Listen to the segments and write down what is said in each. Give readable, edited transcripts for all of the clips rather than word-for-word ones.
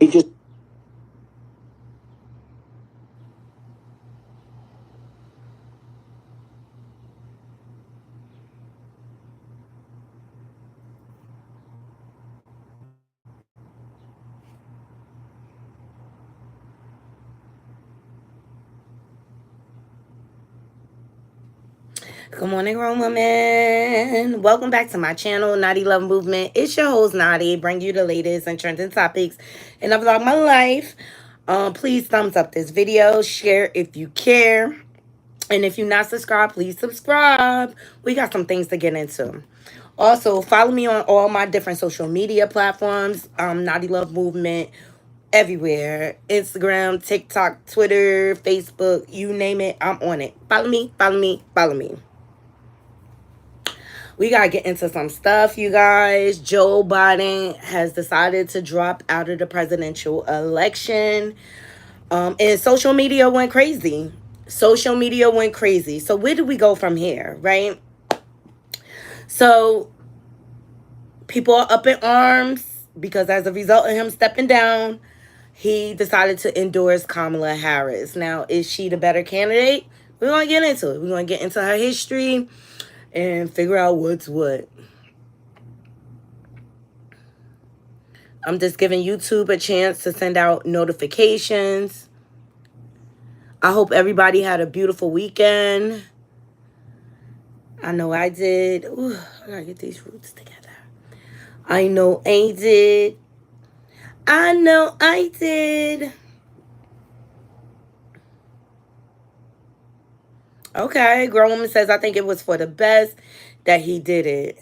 He just Good morning, grown women. Welcome back to my channel, Knotty Love Movement. It's your host, Knotty, bring you the latest and trending topics and I vlog my life. Please thumbs up this video, share if you care. And if you're not subscribed, please subscribe. We got some things to get into. Also, follow me on all my different social media platforms, Naughty Love Movement, everywhere. Instagram, TikTok, Twitter, Facebook, you name it, I'm on it. Follow me, follow me, follow me. We got to get into some stuff, you guys. Joe Biden has decided to drop out of the presidential election. And social media went crazy. Social media went crazy. So where do we go from here, right? So people are up in arms because as a result of him stepping down, he decided to endorse Kamala Harris. Now, is she the better candidate? We're going to get into it. We're going to get into her history and figure out what's what. I'm just giving YouTube a chance to send out notifications. I hope everybody had a beautiful weekend. I know I did. Ooh, I gotta get these roots together. I know I did. I know I did. Okay, grown woman says I think it was for the best that he did it.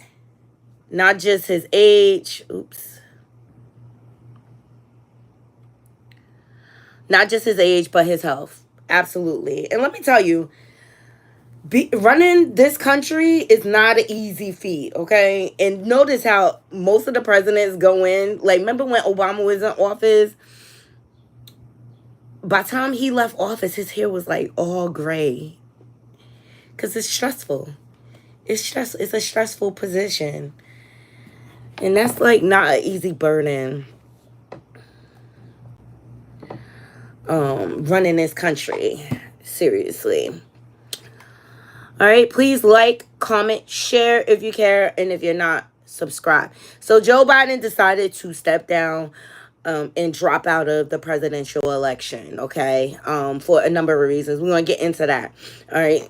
Not just his age. Oops. Not just his age, but his health. Absolutely. And let me tell you, running this country is not an easy feat, okay? And notice how most of the presidents go in. Like, remember when Obama was in office? By the time he left office, his hair was like all gray. Because it's stressful. It's a stressful position. And that's like not an easy burden. Running this country. Seriously. All right, please like, comment, share if you care, and if you're not, subscribe. So Joe Biden decided to step down and drop out of the presidential election, okay, for a number of reasons. We're going to get into that, all right?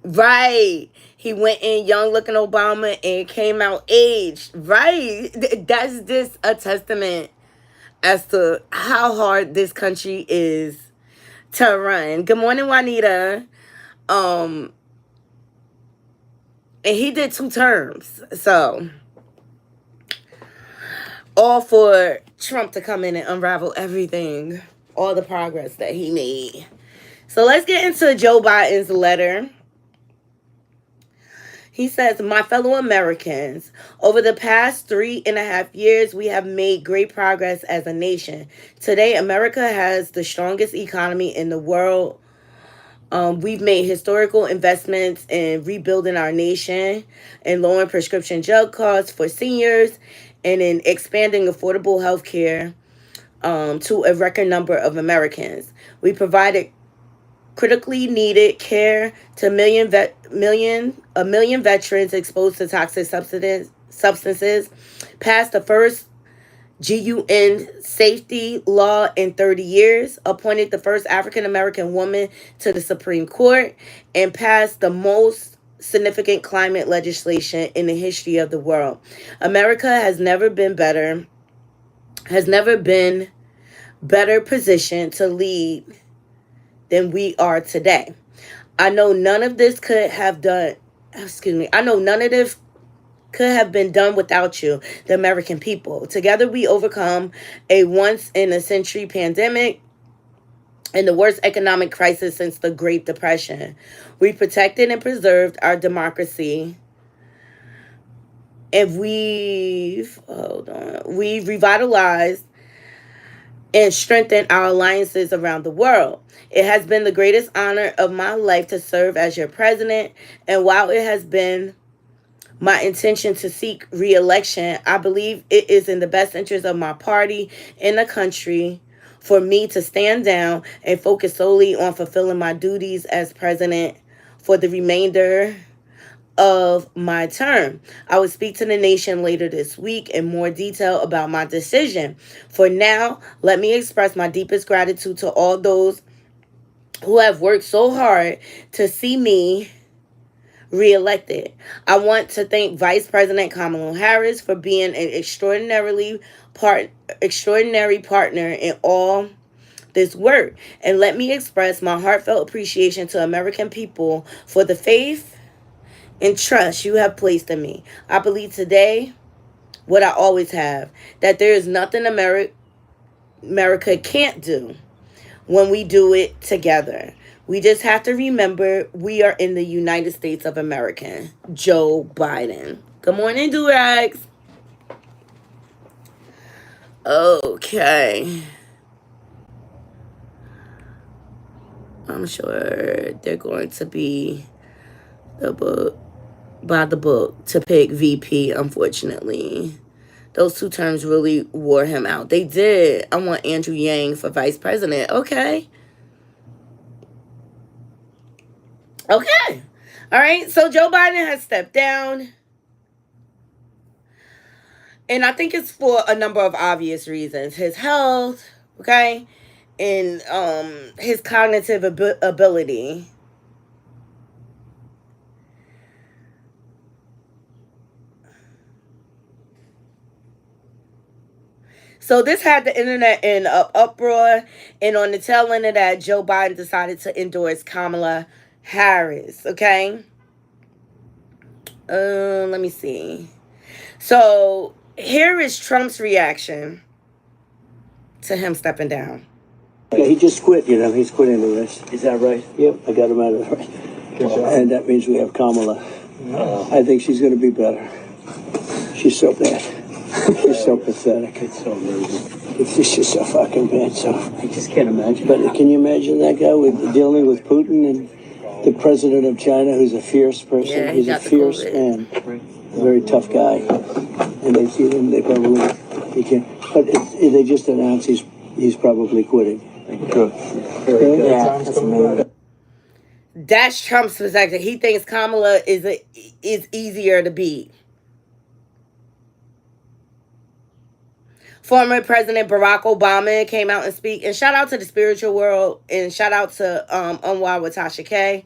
Right. He went in young looking Obama and came out aged, right? That's just a testament as to how hard this country is to run. Good morning, Juanita. Um, and he did 2 terms. So, all for Trump to come in and unravel everything, all the progress that he made. So, let's get into Joe Biden's letter. He says, my fellow Americans, over the past 3.5 years, we have made great progress as a nation. Today, America has the strongest economy in the world. We've made historical investments in rebuilding our nation and lowering prescription drug costs for seniors and in expanding affordable health care to a record number of Americans. We provided critically needed care to a million veterans exposed to toxic substances, passed the first GUN safety law in 30 years, appointed the first African American woman to the Supreme Court, and passed the most significant climate legislation in the history of the world. America has never been better positioned to lead than we are today. I know none of this could have done, excuse me, I know none of this could have been done without you, the American people. Together we overcome a once-in-a-century pandemic and the worst economic crisis since the Great Depression. We protected and preserved our democracy. And we've revitalized and strengthen our alliances around the world. It has been the greatest honor of my life to serve as your president, and while it has been my intention to seek re-election. I believe it is in the best interest of my party and the country for me to stand down and focus solely on fulfilling my duties as president for the remainder of my term. I will speak to the nation later this week in more detail about my decision. For now, let me express my deepest gratitude to all those who have worked so hard to see me reelected. I want to thank Vice President Kamala Harris for being an extraordinary partner in all this work. And let me express my heartfelt appreciation to American people for the faith and trust you have placed in me. I believe today what I always have, that there is nothing America can't do when we do it together. We just have to remember we are in the United States of America. Joe Biden. Good morning, Durags. Okay. I'm sure they're going to be by the book to pick VP, unfortunately. Those two terms really wore him out. They did. I want Andrew Yang for vice president. Okay. Okay. All right. So Joe Biden has stepped down. And I think it's for a number of obvious reasons. His health, okay? And his cognitive ability. So this had the internet in uproar, and on the tail end of that, Joe Biden decided to endorse Kamala Harris, okay? Let me see. So here is Trump's reaction to him stepping down. Yeah, he just quit, he's quitting the race. Is that right? Yep, I got him out of the race. And that means we have Kamala. I think she's going to be better. She's so bad. She's so pathetic. It's so amazing. It's just so fucking bad. So I just can't imagine. But can you imagine that guy dealing with Putin and the president of China, who's a fierce person? Yeah, he's a fierce man, a very tough guy. And they see him, they probably he can't. But they just announced he's probably quitting. Good. Very good. Yeah, that's amazing. That's Trump's perspective. He thinks Kamala is easier to beat. Former President Barack Obama came out and speak. And shout out to the spiritual world. And shout out to Unwild with Tasha K.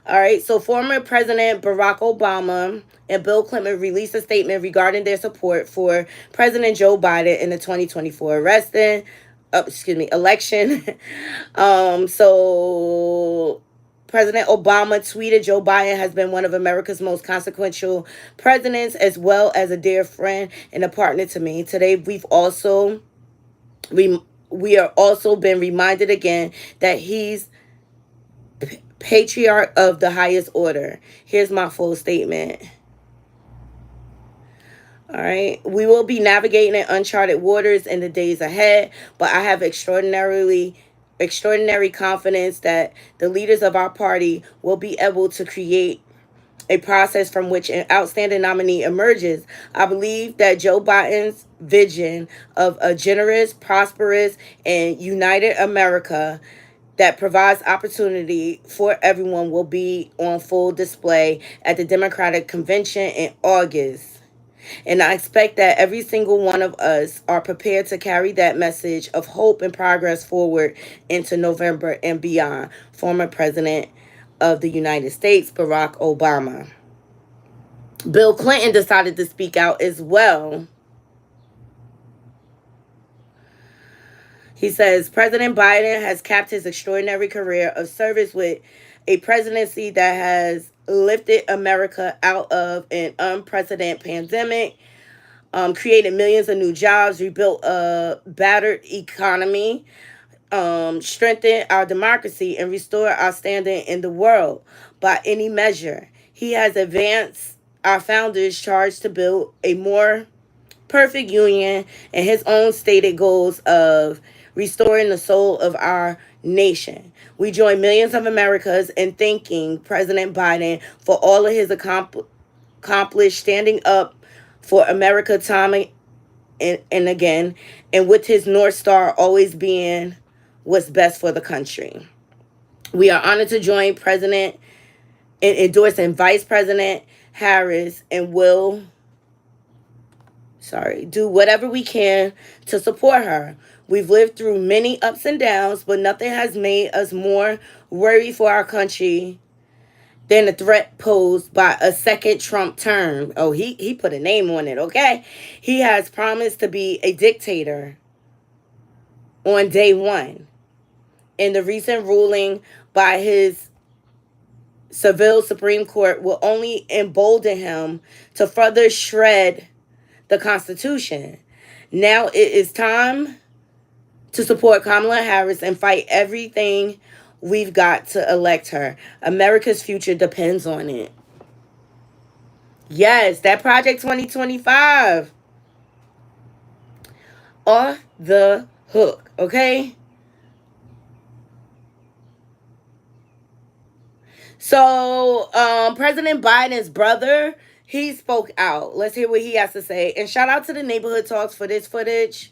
All right. So former President Barack Obama and Bill Clinton released a statement regarding their support for President Joe Biden in the 2024 election. So President Obama tweeted, "Joe Biden has been one of America's most consequential presidents, as well as a dear friend and a partner to me. Today, we are also been reminded again that he's patriarch of the highest order." Here's my full statement. All right. "We will be navigating in uncharted waters in the days ahead, but I have extraordinary confidence that the leaders of our party will be able to create a process from which an outstanding nominee emerges. I believe that Joe Biden's vision of a generous, prosperous, and united America that provides opportunity for everyone will be on full display at the Democratic Convention in August. And I expect that every single one of us are prepared to carry that message of hope and progress forward into November and beyond." Former President of the United States, Barack Obama. Bill Clinton decided to speak out as well. He says, "President Biden has capped his extraordinary career of service with a presidency that has lifted America out of an unprecedented pandemic, created millions of new jobs, rebuilt a battered economy, strengthened our democracy, and restored our standing in the world by any measure. He has advanced our founders' charge to build a more perfect union and his own stated goals of restoring the soul of our nation. We join millions of Americans in thanking President Biden for all of his accomplished standing up for America time and again, and with his North Star always being what's best for the country. We are honored to join President and endorsing Vice President Harris and will do whatever we can to support her. We've lived through many ups and downs, but nothing has made us more worried for our country than the threat posed by a second Trump term. Oh, he put a name on it, okay? He has promised to be a dictator on day one. And the recent ruling by his Seville Supreme Court will only embolden him to further shred the Constitution. Now it is time to support Kamala Harris and fight everything we've got to elect her. America's future depends on it. Yes, that Project 2025. Off the hook, okay? So, President Biden's brother, he spoke out. Let's hear what he has to say. And shout out to the Neighborhood Talks for this footage.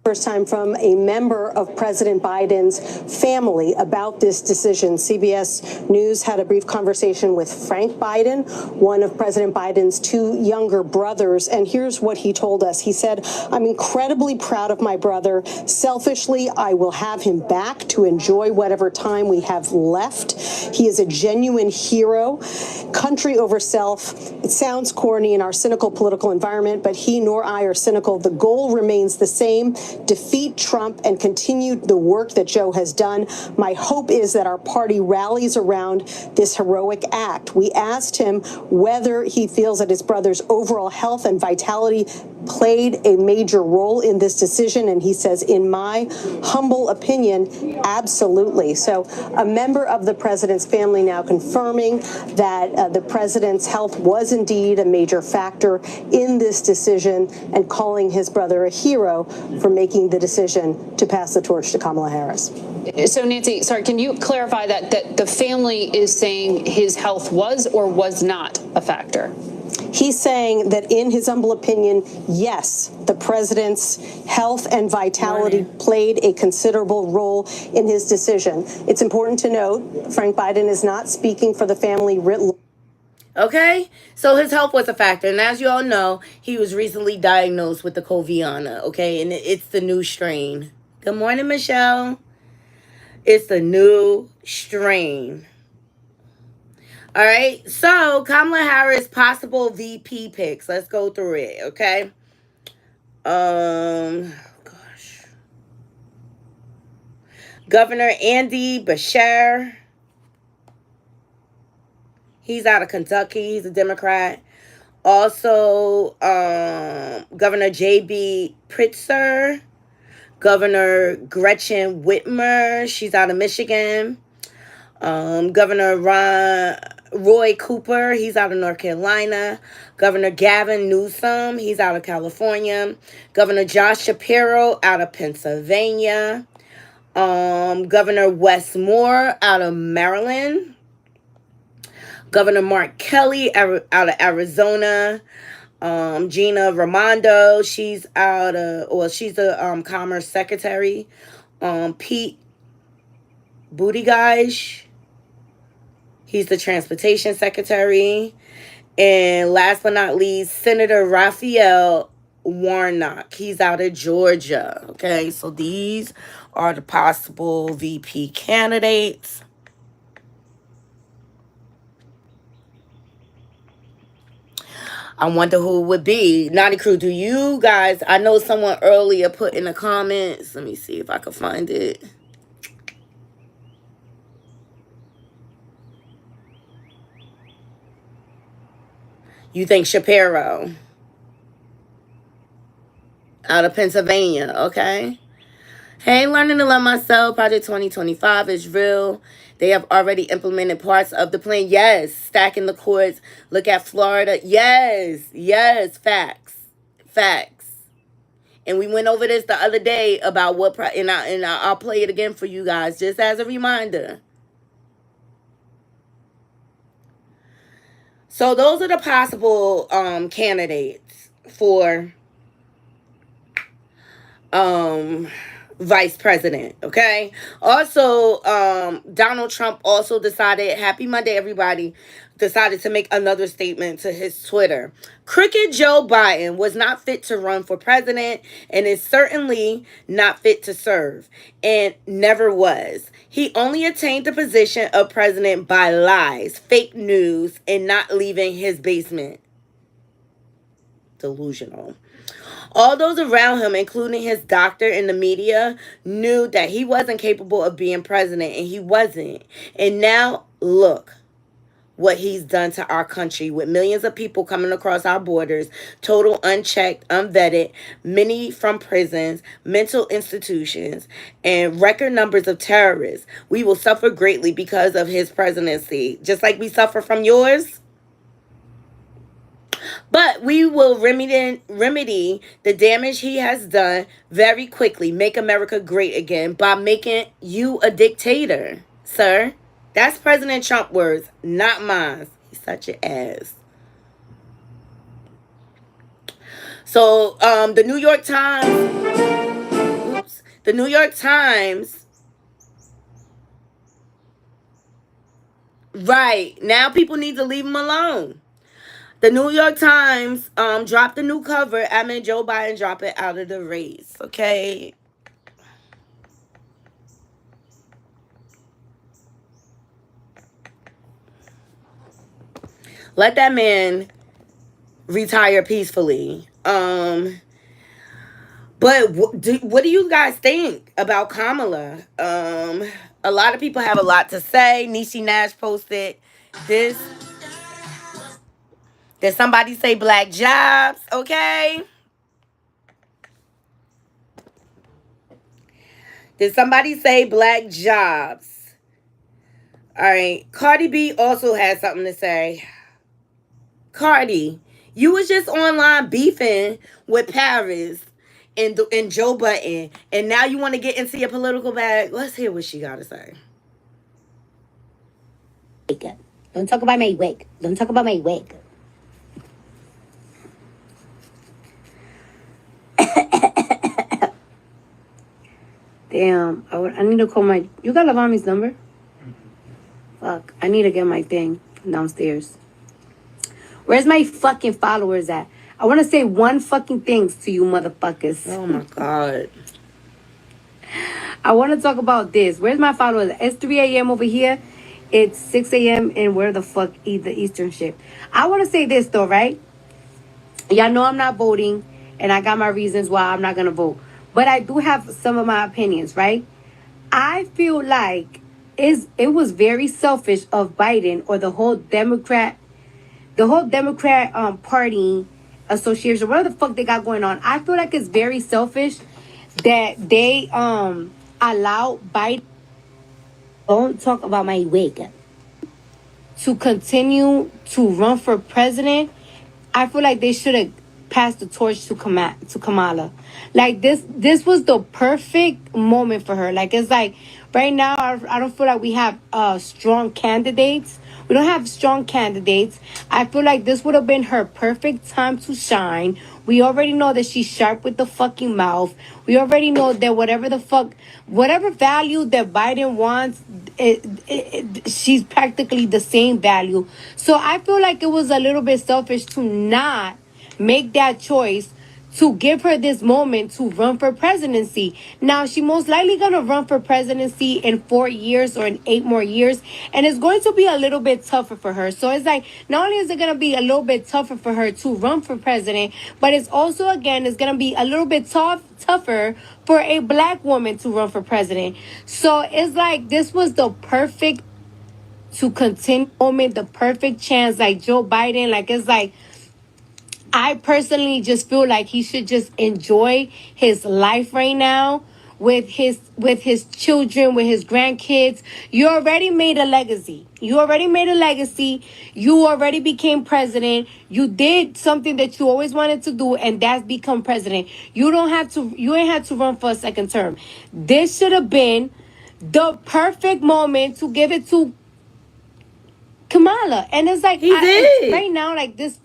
First time from a member of President Biden's family about this decision. CBS News had a brief conversation with Frank Biden, one of President Biden's two younger brothers, and here's what he told us. He said, "I'm incredibly proud of my brother. Selfishly, I will have him back to enjoy whatever time we have left. He is a genuine hero. Country over self. It sounds corny in our cynical political environment, but he nor I are cynical. The goal remains the same: defeat Trump and continue the work that Joe has done. My hope is that our party rallies around this heroic act." We asked him whether he feels that his brother's overall health and vitality played a major role in this decision, and he says, "In my humble opinion, absolutely." So a member of the president's family now confirming that the president's health was indeed a major factor in this decision and calling his brother a hero for making the decision to pass the torch to Kamala Harris. So, Nancy, sorry, can you clarify that the family is saying his health was or was not a factor? He's saying that in his humble opinion, yes, the president's health and vitality played a considerable role in his decision. It's important to note, Frank Biden is not speaking for the family writ large. Okay, so his health was a factor, and as you all know, he was recently diagnosed with the Coviana, okay, and it's the new strain. Good morning, Michelle. It's the new strain. All right, so Kamala Harris possible VP picks. Let's go through it, okay? Governor Andy Beshear. He's out of Kentucky. He's a Democrat. Also, Governor J.B. Pritzker. Governor Gretchen Whitmer. She's out of Michigan. Governor Roy Cooper. He's out of North Carolina. Governor Gavin Newsom. He's out of California. Governor Josh Shapiro out of Pennsylvania. Governor Wes Moore out of Maryland. Governor Mark Kelly out of Arizona. Gina Raimondo, she's she's the Commerce Secretary. Pete Buttigieg, he's the Transportation Secretary. And last but not least, Senator Raphael Warnock, he's out of Georgia. Okay, so these are the possible VP candidates. I wonder who it would be. Knotty Crew, do you guys... I know someone earlier put in the comments. Let me see if I can find it. You think Shapiro. Out of Pennsylvania, okay? Hey, Learning to Love Myself, Project 2025 is real. They have already implemented parts of the plan. Yes, stacking the courts. Look at Florida. Yes, facts. And we went over this the other day about what, and I'll play it again for you guys, just as a reminder. So those are the possible candidates for vice president. Okay. Also, Donald Trump also decided, happy Monday, everybody, decided to make another statement to his Twitter. Crooked Joe Biden was not fit to run for president and is certainly not fit to serve and never was. He only attained the position of president by lies, fake news, and not leaving his basement. Delusional. All those around him, including his doctor and the media, knew that he wasn't capable of being president, and he wasn't. And now, look what he's done to our country with millions of people coming across our borders, total unchecked, unvetted, many from prisons, mental institutions, and record numbers of terrorists. We will suffer greatly because of his presidency, just like we suffer from yours. But we will remedy the damage he has done very quickly. Make America great again by making you a dictator, sir. That's President Trump words, not mine. He's such an ass. So, the New York Times. The New York Times. Right. Now people need to leave him alone. The New York Times dropped a new cover. I mean, Joe Biden dropped it out of the race. Okay. Let that man retire peacefully. But what do you guys think about Kamala? A lot of people have a lot to say. Niecy Nash posted this. Did somebody say black jobs? Okay. Did somebody say black jobs? All right. Cardi B also had something to say. Cardi, you was just online beefing with Paris and Joe Budden, and now you want to get into your political bag. Let's hear what she got to say. Don't talk about my wig. Don't talk about my wig. Damn, I need to call my... You got Lavami's number? Fuck, I need to get my thing downstairs. Where's my fucking followers at? I want to say one fucking things to you motherfuckers. Oh my God. I want to talk about this. Where's my followers? It's 3 a.m. over here. It's 6 a.m. and where the fuck the Eastern shit. I want to say this though, right? Y'all know I'm not voting and I got my reasons why I'm not going to vote. But I do have some of my opinions, right? I feel like it was very selfish of Biden or the whole Democrat Party association, whatever the fuck they got going on. I feel like it's very selfish that they allow Biden, don't talk about my wig, to continue to run for president. I feel like they should have passed the torch to Kamala. Like this was the perfect moment for her. Like it's like right now I don't feel like we have strong candidates. We don't have strong candidates. I feel like this would have been her perfect time to shine. We already know that she's sharp with the fucking mouth. We already know that whatever value that Biden wants, she's practically the same value. So I feel like it was a little bit selfish to not make that choice to give her this moment to run for presidency. Now, she most likely going to run for presidency in 4 years or in 8 more years. And it's going to be a little bit tougher for her. So it's like, not only is it going to be a little bit tougher for her to run for president, but it's also, again, it's going to be a little bit tougher for a black woman to run for president. So it's like, this was the perfect to continue moment, the perfect chance. Like Joe Biden, like it's like, I personally just feel like he should just enjoy his life right now with his children, with his grandkids. You already made a legacy. You already became president. You did something that you always wanted to do, and that's become president. You ain't have to run for a second term. This should have been the perfect moment to give it to Kamala. And it's like, He did. right now, like this,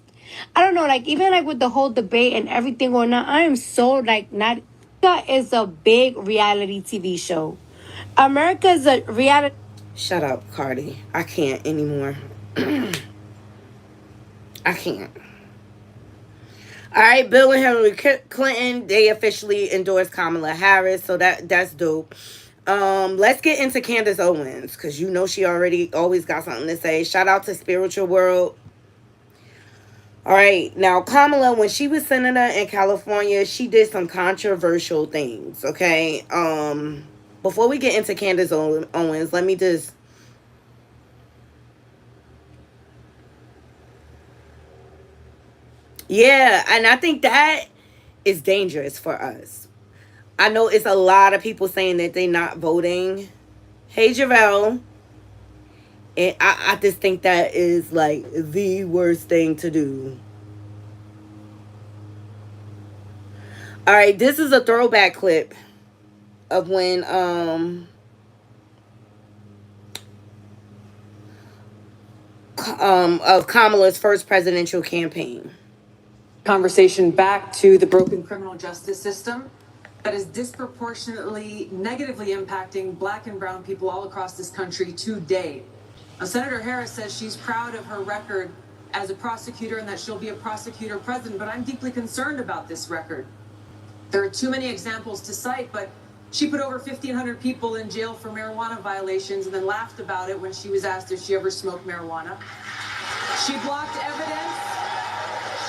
I don't know, like even like with the whole debate and everything going on, I am so like not. America is a big reality TV show. America is a reality. Shut up, Cardi. I can't anymore. I can't. All right, Bill and Hillary Clinton, they officially endorsed Kamala Harris, so that's dope. Let's get into Candace Owens, because you know she already always got something to say. Shout out to Spiritual World. All right, now Kamala, when she was senator in California, she did some controversial things, okay? Before we get into Candace Owens, let me just... Yeah, and I think that is dangerous for us. I know it's a lot of people saying that they're not voting. Hey, Jarrell. And I just think that is like the worst thing to do. All right, this is a throwback clip of when of Kamala's first presidential campaign. Conversation back to the broken criminal justice system that is disproportionately negatively impacting Black and brown people all across this country today. Now, Senator Harris says she's proud of her record as a prosecutor and that she'll be a prosecutor president, but I'm deeply concerned about this record. There are too many examples to cite, but she put over 1,500 people in jail for marijuana violations and then laughed about it when she was asked if she ever smoked marijuana. She blocked evidence.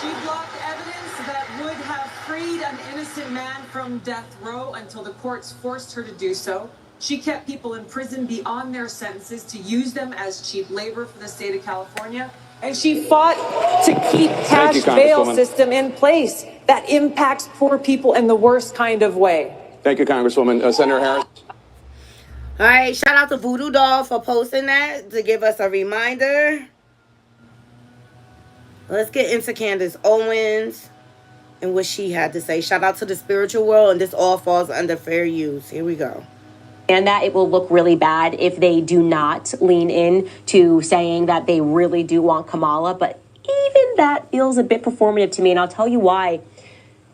She blocked evidence that would have freed an innocent man from death row until the courts forced her to do so. She kept people in prison beyond their sentences to use them as cheap labor for the state of California. And she fought to keep cash bail system in place that impacts poor people in the worst kind of way. Thank you, Congresswoman. Senator Harris. All right, shout out to Voodoo Doll for posting that to give us a reminder. Let's get into Candace Owens and what she had to say. Shout out to the Spiritual World, and this all falls under fair use. Here we go. And that it will look really bad if they do not lean in to saying that they really do want Kamala. But even that feels a bit performative to me, and I'll tell you why.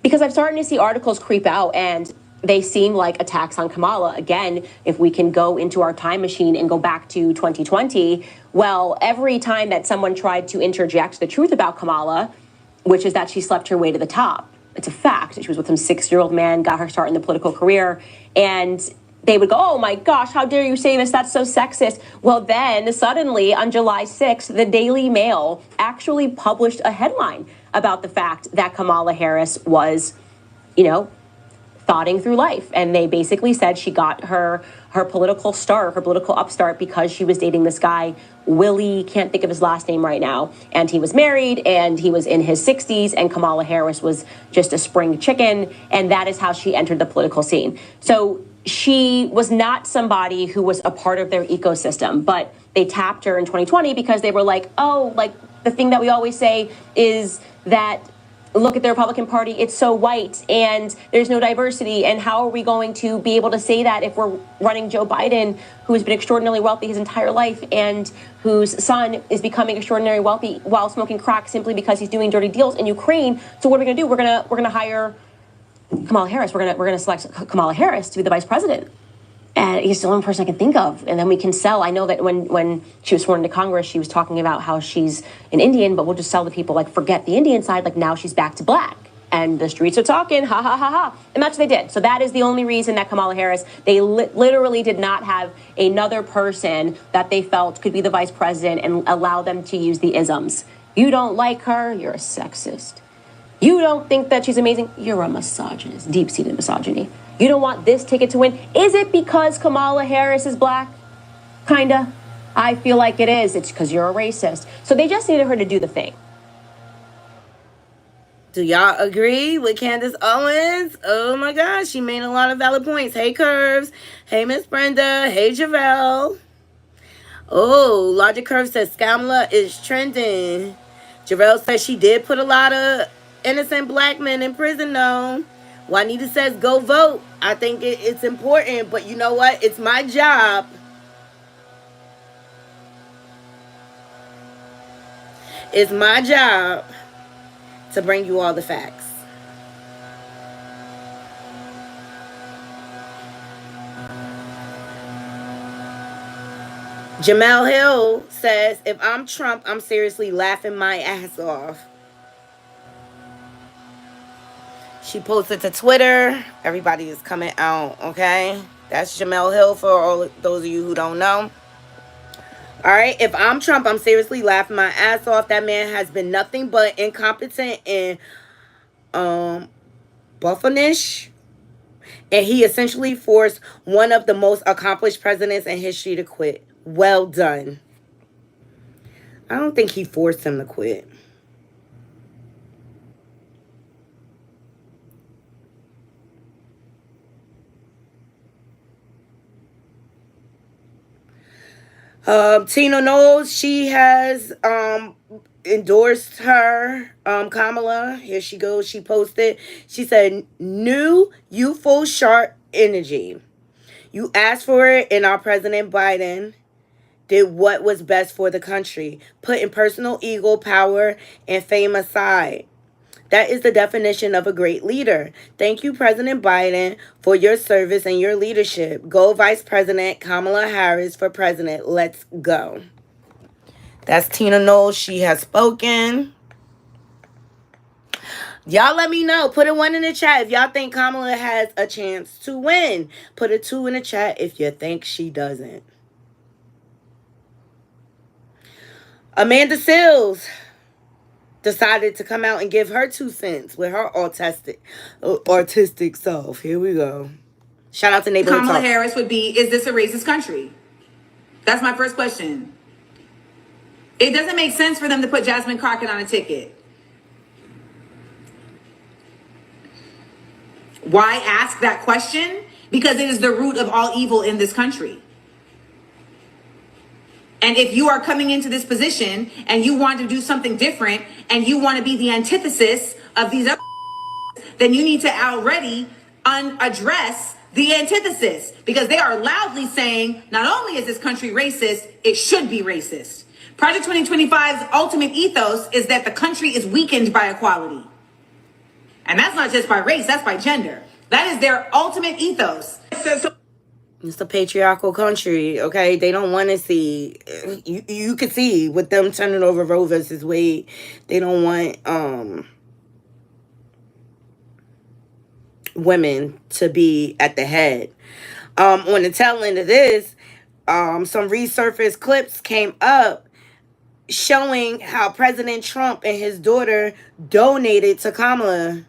Because I'm starting to see articles creep out, and they seem like attacks on Kamala. Again, if we can go into our time machine and go back to 2020, well, every time that someone tried to interject the truth about Kamala, which is that she slept her way to the top, it's a fact. She was with some 6-year-old man, got her start in the political career, and they would go, oh my gosh, how dare you say this? That's so sexist. Well, then suddenly on July 6th, the Daily Mail actually published a headline about the fact that Kamala Harris was, thoughting through life. And they basically said she got her political start, her political upstart, because she was dating this guy, Willie, can't think of his last name right now. And he was married and he was in his 60s, and Kamala Harris was just a spring chicken. And that is how she entered the political scene. So she was not somebody who was a part of their ecosystem, but they tapped her in 2020 because they were like, oh, like the thing that we always say is that look at the Republican Party, it's so white and there's no diversity. And how are we going to be able to say that if we're running Joe Biden, who has been extraordinarily wealthy his entire life and whose son is becoming extraordinarily wealthy while smoking crack simply because he's doing dirty deals in Ukraine? So what are we going to do? We're going to hire Kamala Harris. We're going to select Kamala Harris to be the vice president. And he's the only person I can think of. And then we can sell. I know that when she was sworn into Congress, she was talking about how she's an Indian, but we'll just sell the people, like, forget the Indian side. Like, now she's back to black. And the streets are talking, ha, ha, ha, ha. And that's what they did. So that is the only reason that Kamala Harris, they literally did not have another person that they felt could be the vice president and allow them to use the isms. You don't like her, you're a sexist. You don't think that she's amazing, you're a misogynist, deep-seated misogyny. You don't want this ticket to win. Is it because Kamala Harris is black? Kinda. I feel like it is. It's because you're a racist. So they just needed her to do the thing. Do y'all agree with Candace Owens? Oh my gosh, she made a lot of valid points. Hey, Curves. Hey, Miss Brenda. Hey, Javelle. Oh, Logic Curve says Kamala is trending. Javelle says she did put a lot of innocent black men in prison, though. Juanita says, go vote. I think it's important, but you know what? It's my job It's my job to bring you all the facts. Jamel Hill says, if I'm Trump, I'm seriously laughing my ass off. She posted to Twitter. Everybody is coming out, okay? That's Jamel Hill for all those of you who don't know. All right, if I'm Trump, I'm seriously laughing my ass off. That man has been nothing but incompetent and buffonish. And he essentially forced one of the most accomplished presidents in history to quit. Well done. I don't think he forced him to quit. Tina Knowles, she has endorsed her, Kamala. Here she goes. She posted, she said, new, youthful, sharp energy. You asked for it, and our President Biden did what was best for the country, putting personal ego, power, and fame aside. That is the definition of a great leader. Thank you, President Biden, for your service and your leadership. Go Vice President Kamala Harris for president. Let's go. That's Tina Knowles. She has spoken. Y'all let me know. Put a 1 in the chat if y'all think Kamala has a chance to win. Put a 2 in the chat if you think she doesn't. Amanda Seales decided to come out and give her 2 cents with her autistic self. Here we go. Shout out to Neighborhood Kamala Talk. Harris would be, is this a racist country? That's my first question. It doesn't make sense for them to put Jasmine Crockett on a ticket. Why ask that question? Because it is the root of all evil in this country. And if you are coming into this position and you want to do something different and you want to be the antithesis of these other, then you need to already address the antithesis, because they are loudly saying not only is this country racist, it should be racist. Project 2025's ultimate ethos is that the country is weakened by equality. And that's not just by race, that's by gender. That is their ultimate ethos. It's a patriarchal country, okay? They don't want to see, you can see with them turning over Roe versus Wade, they don't want women to be at the head. On the tail end of this, some resurfaced clips came up showing how President Trump and his daughter donated to Kamala.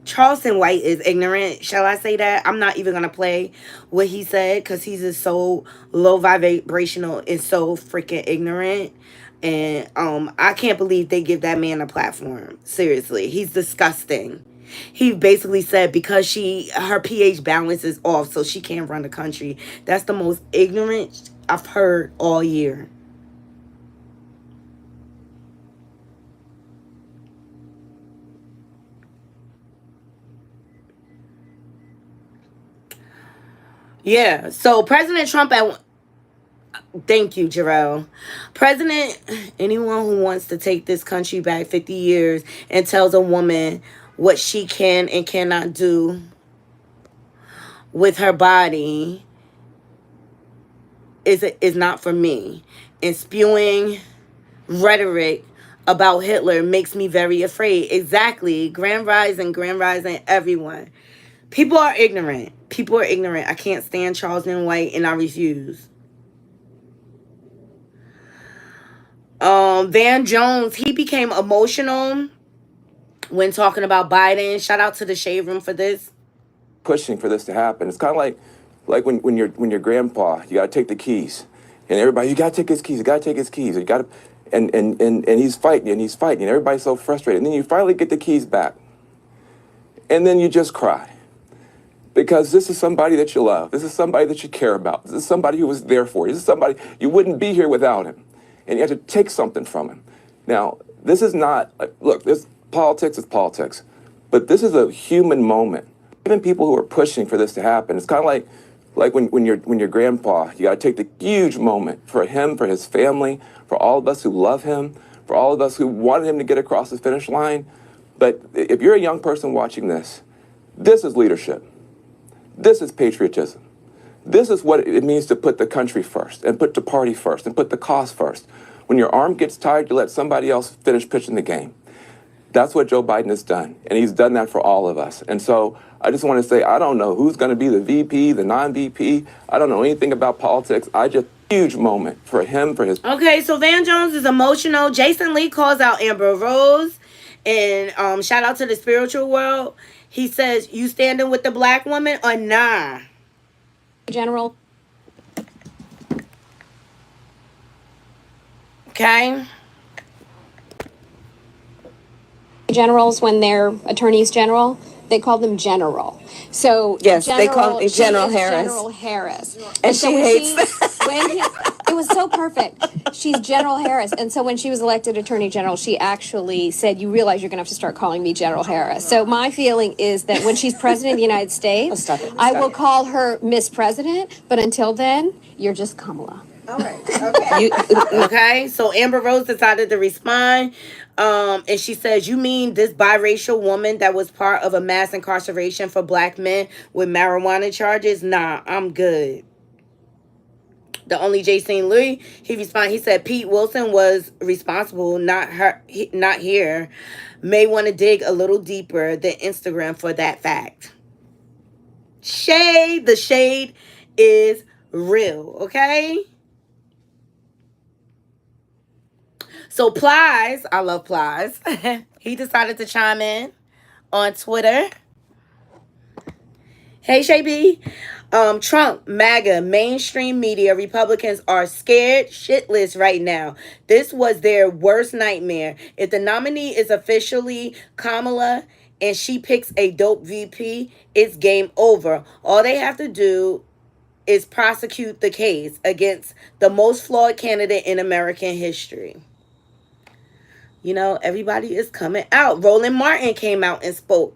Charleston White is ignorant. Shall I say that? I'm not even going to play what he said because he's just so low vibrational and so freaking ignorant. And I can't believe they give that man a platform. Seriously. He's disgusting. He basically said because her pH balance is off, so she can't run the country. That's the most ignorant I've heard all year. Yeah, so President Trump thank you, Jarrell. Anyone who wants to take this country back 50 years and tells a woman what she can and cannot do with her body is not for me. And spewing rhetoric about Hitler makes me very afraid. Exactly. Grand Rising, everyone. People are ignorant. I can't stand Charleston White, and I refuse. Van Jones, he became emotional when talking about Biden. Shout out to the Shade Room for this. Pushing for this to happen. It's kind of like when your grandpa, you got to take the keys, and everybody, you got to take his keys. You got to take his keys. You got to, and he's fighting, and everybody's so frustrated. And then you finally get the keys back, and then you just cry. Because this is somebody that you love. This is somebody that you care about. This is somebody who was there for you. This is somebody you wouldn't be here without him. And you have to take something from him. Now, this is not, look, this politics is politics, but this is a human moment. Even people who are pushing for this to happen, it's kind of like when your grandpa, you got to take the huge moment for him, for his family, for all of us who love him, for all of us who wanted him to get across the finish line. But if you're a young person watching this, this is leadership. This is patriotism. This is what it means to put the country first and put the party first and put the cause first. When your arm gets tired, you let somebody else finish pitching the game. That's what Joe Biden has done, and he's done that for all of us. And so I just want to say, I don't know who's going to be the VP, the non-VP. I don't know anything about politics. Huge moment for him, for his... Okay, so Van Jones is emotional. Jason Lee calls out Amber Rose, and shout out to the spiritual world. He says, you standing with the black woman or nah? General. Okay. Generals, when they're attorneys general, they call them general. So yes, they call it General Harris. General Harris, and so she hates it was so perfect. She's General Harris, and so when she was elected Attorney General, she actually said, "You realize you're going to have to start calling me General Harris." So my feeling is that when she's President of the United States, I will call her Miss President. But until then, you're just Kamala. All right. Okay. Okay. So Amber Rose decided to respond. And she says, you mean this biracial woman that was part of a mass incarceration for black men with marijuana charges? Nah, I'm good. The only Jason Lee, he responded, he said, Pete Wilson was responsible, not her, not here. May want to dig a little deeper than Instagram for that fact. Shade, the shade is real, okay? So Plies, I love Plies. He decided to chime in on Twitter. Hey, Shay B. Trump, MAGA, mainstream media, Republicans are scared shitless right now. This was their worst nightmare. If the nominee is officially Kamala and she picks a dope VP, it's game over. All they have to do is prosecute the case against the most flawed candidate in American history. You know, everybody is coming out. Roland Martin came out and spoke.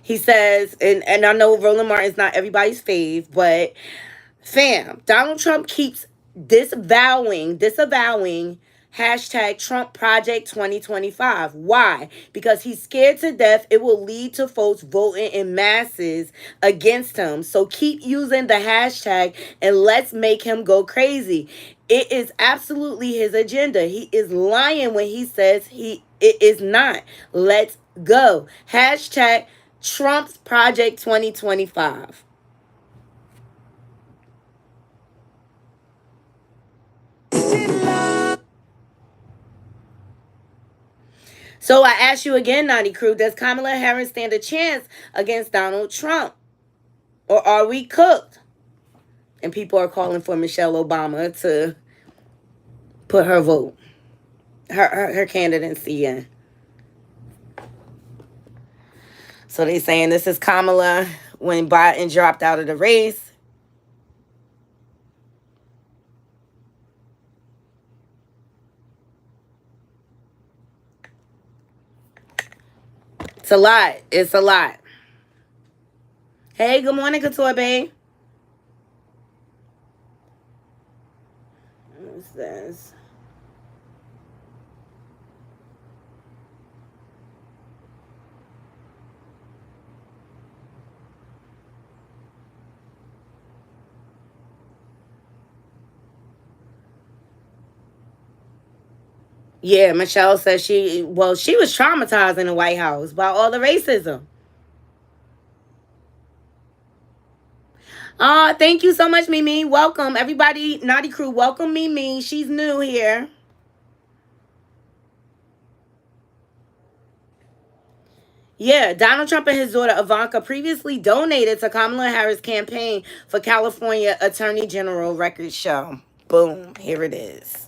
He says, and I know Roland Martin's not everybody's fave, but fam, Donald Trump keeps disavowing hashtag Trump Project 2025. Why? Because he's scared to death it will lead to folks voting in masses against him. So keep using the hashtag and let's make him go crazy. It is absolutely his agenda. He is lying when he says it is not. Let's go. Hashtag Trump's Project 2025. So I ask you again, Knotty Crew, does Kamala Harris stand a chance against Donald Trump? Or are we cooked? And people are calling for Michelle Obama to put her vote, her candidacy in. So they saying this is Kamala when Biden dropped out of the race. It's a lot. It's a lot. Hey, good morning, Couture Babe. What's this? Yeah, Michelle says she was traumatized in the White House by all the racism. Thank you so much, Mimi. Welcome, everybody. Knotty Crew, welcome Mimi. She's new here. Yeah, Donald Trump and his daughter Ivanka previously donated to Kamala Harris' campaign for California Attorney General record show. Boom, here it is.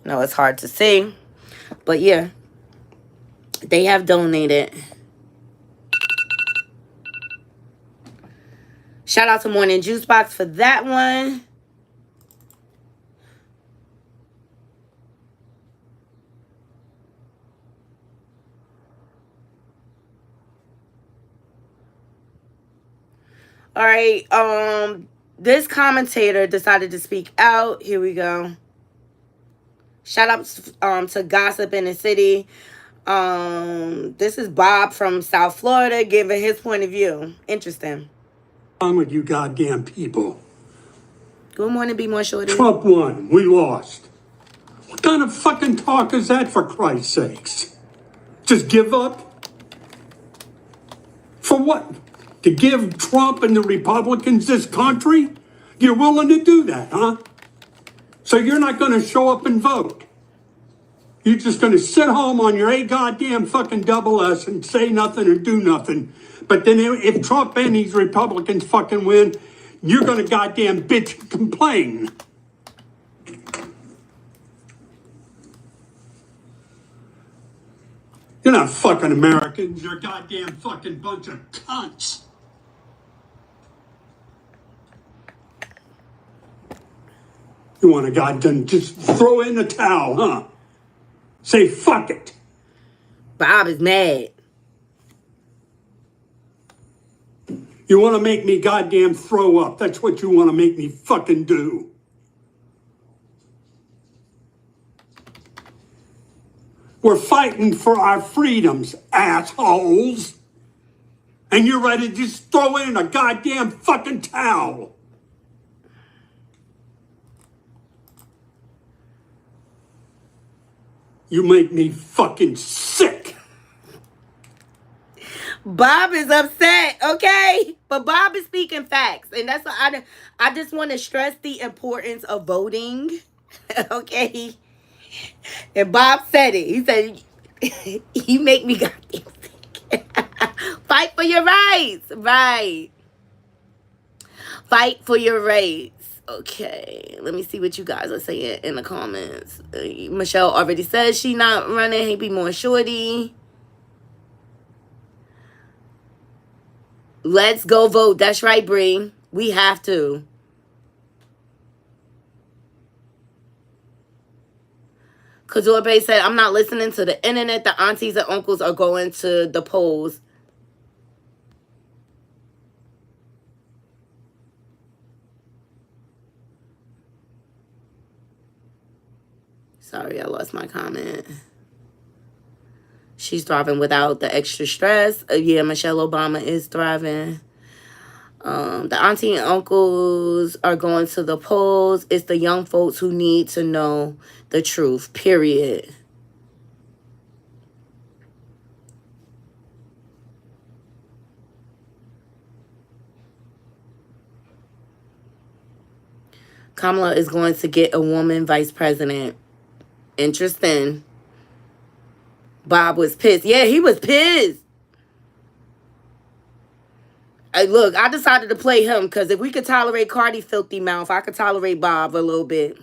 No, it's hard to see. But yeah, they have donated. Shout out to Morning Juice Box for that one. All right, this commentator decided to speak out. Here we go. Shout out to Gossip in the City. This is Bob from South Florida giving his point of view. Interesting. On with you goddamn people. Good morning, Be More Shorty. Trump won. We lost. What kind of fucking talk is that, for Christ's sakes? Just give up? For what? To give Trump and the Republicans this country? You're willing to do that, huh? So you're not going to show up and vote. You're just going to sit home on your goddamn fucking double S and say nothing and do nothing. But then if Trump and these Republicans fucking win, you're going to goddamn bitch and complain. You're not fucking Americans. You're a goddamn fucking bunch of cunts. You want to goddamn just throw in the towel, huh? Say fuck it. Bob is mad. You want to make me goddamn throw up. That's what you want to make me fucking do. We're fighting for our freedoms, assholes. And you're ready to just throw in a goddamn fucking towel. You make me fucking sick. Bob is upset, okay? But Bob is speaking facts. And that's what I just want to stress the importance of voting, okay? And Bob said it. He said, you make me goddamn sick. Fight for your rights. Right. Fight for your rights. Okay, let me see what you guys are saying in the comments. Michelle already says she not running. Hey, Be More Shorty. Let's go vote. That's right, Bree. We have to. Kazorbe said, I'm not listening to the internet. The aunties and uncles are going to the polls. Sorry, I lost my comment. She's thriving without the extra stress. Yeah, Michelle Obama is thriving. The auntie and uncles are going to the polls. It's the young folks who need to know the truth, period. Kamala is going to get a woman vice president. Interesting. Bob was pissed. Yeah, he was pissed. Look, I decided to play him because if we could tolerate Cardi filthy mouth, I could tolerate Bob a little bit.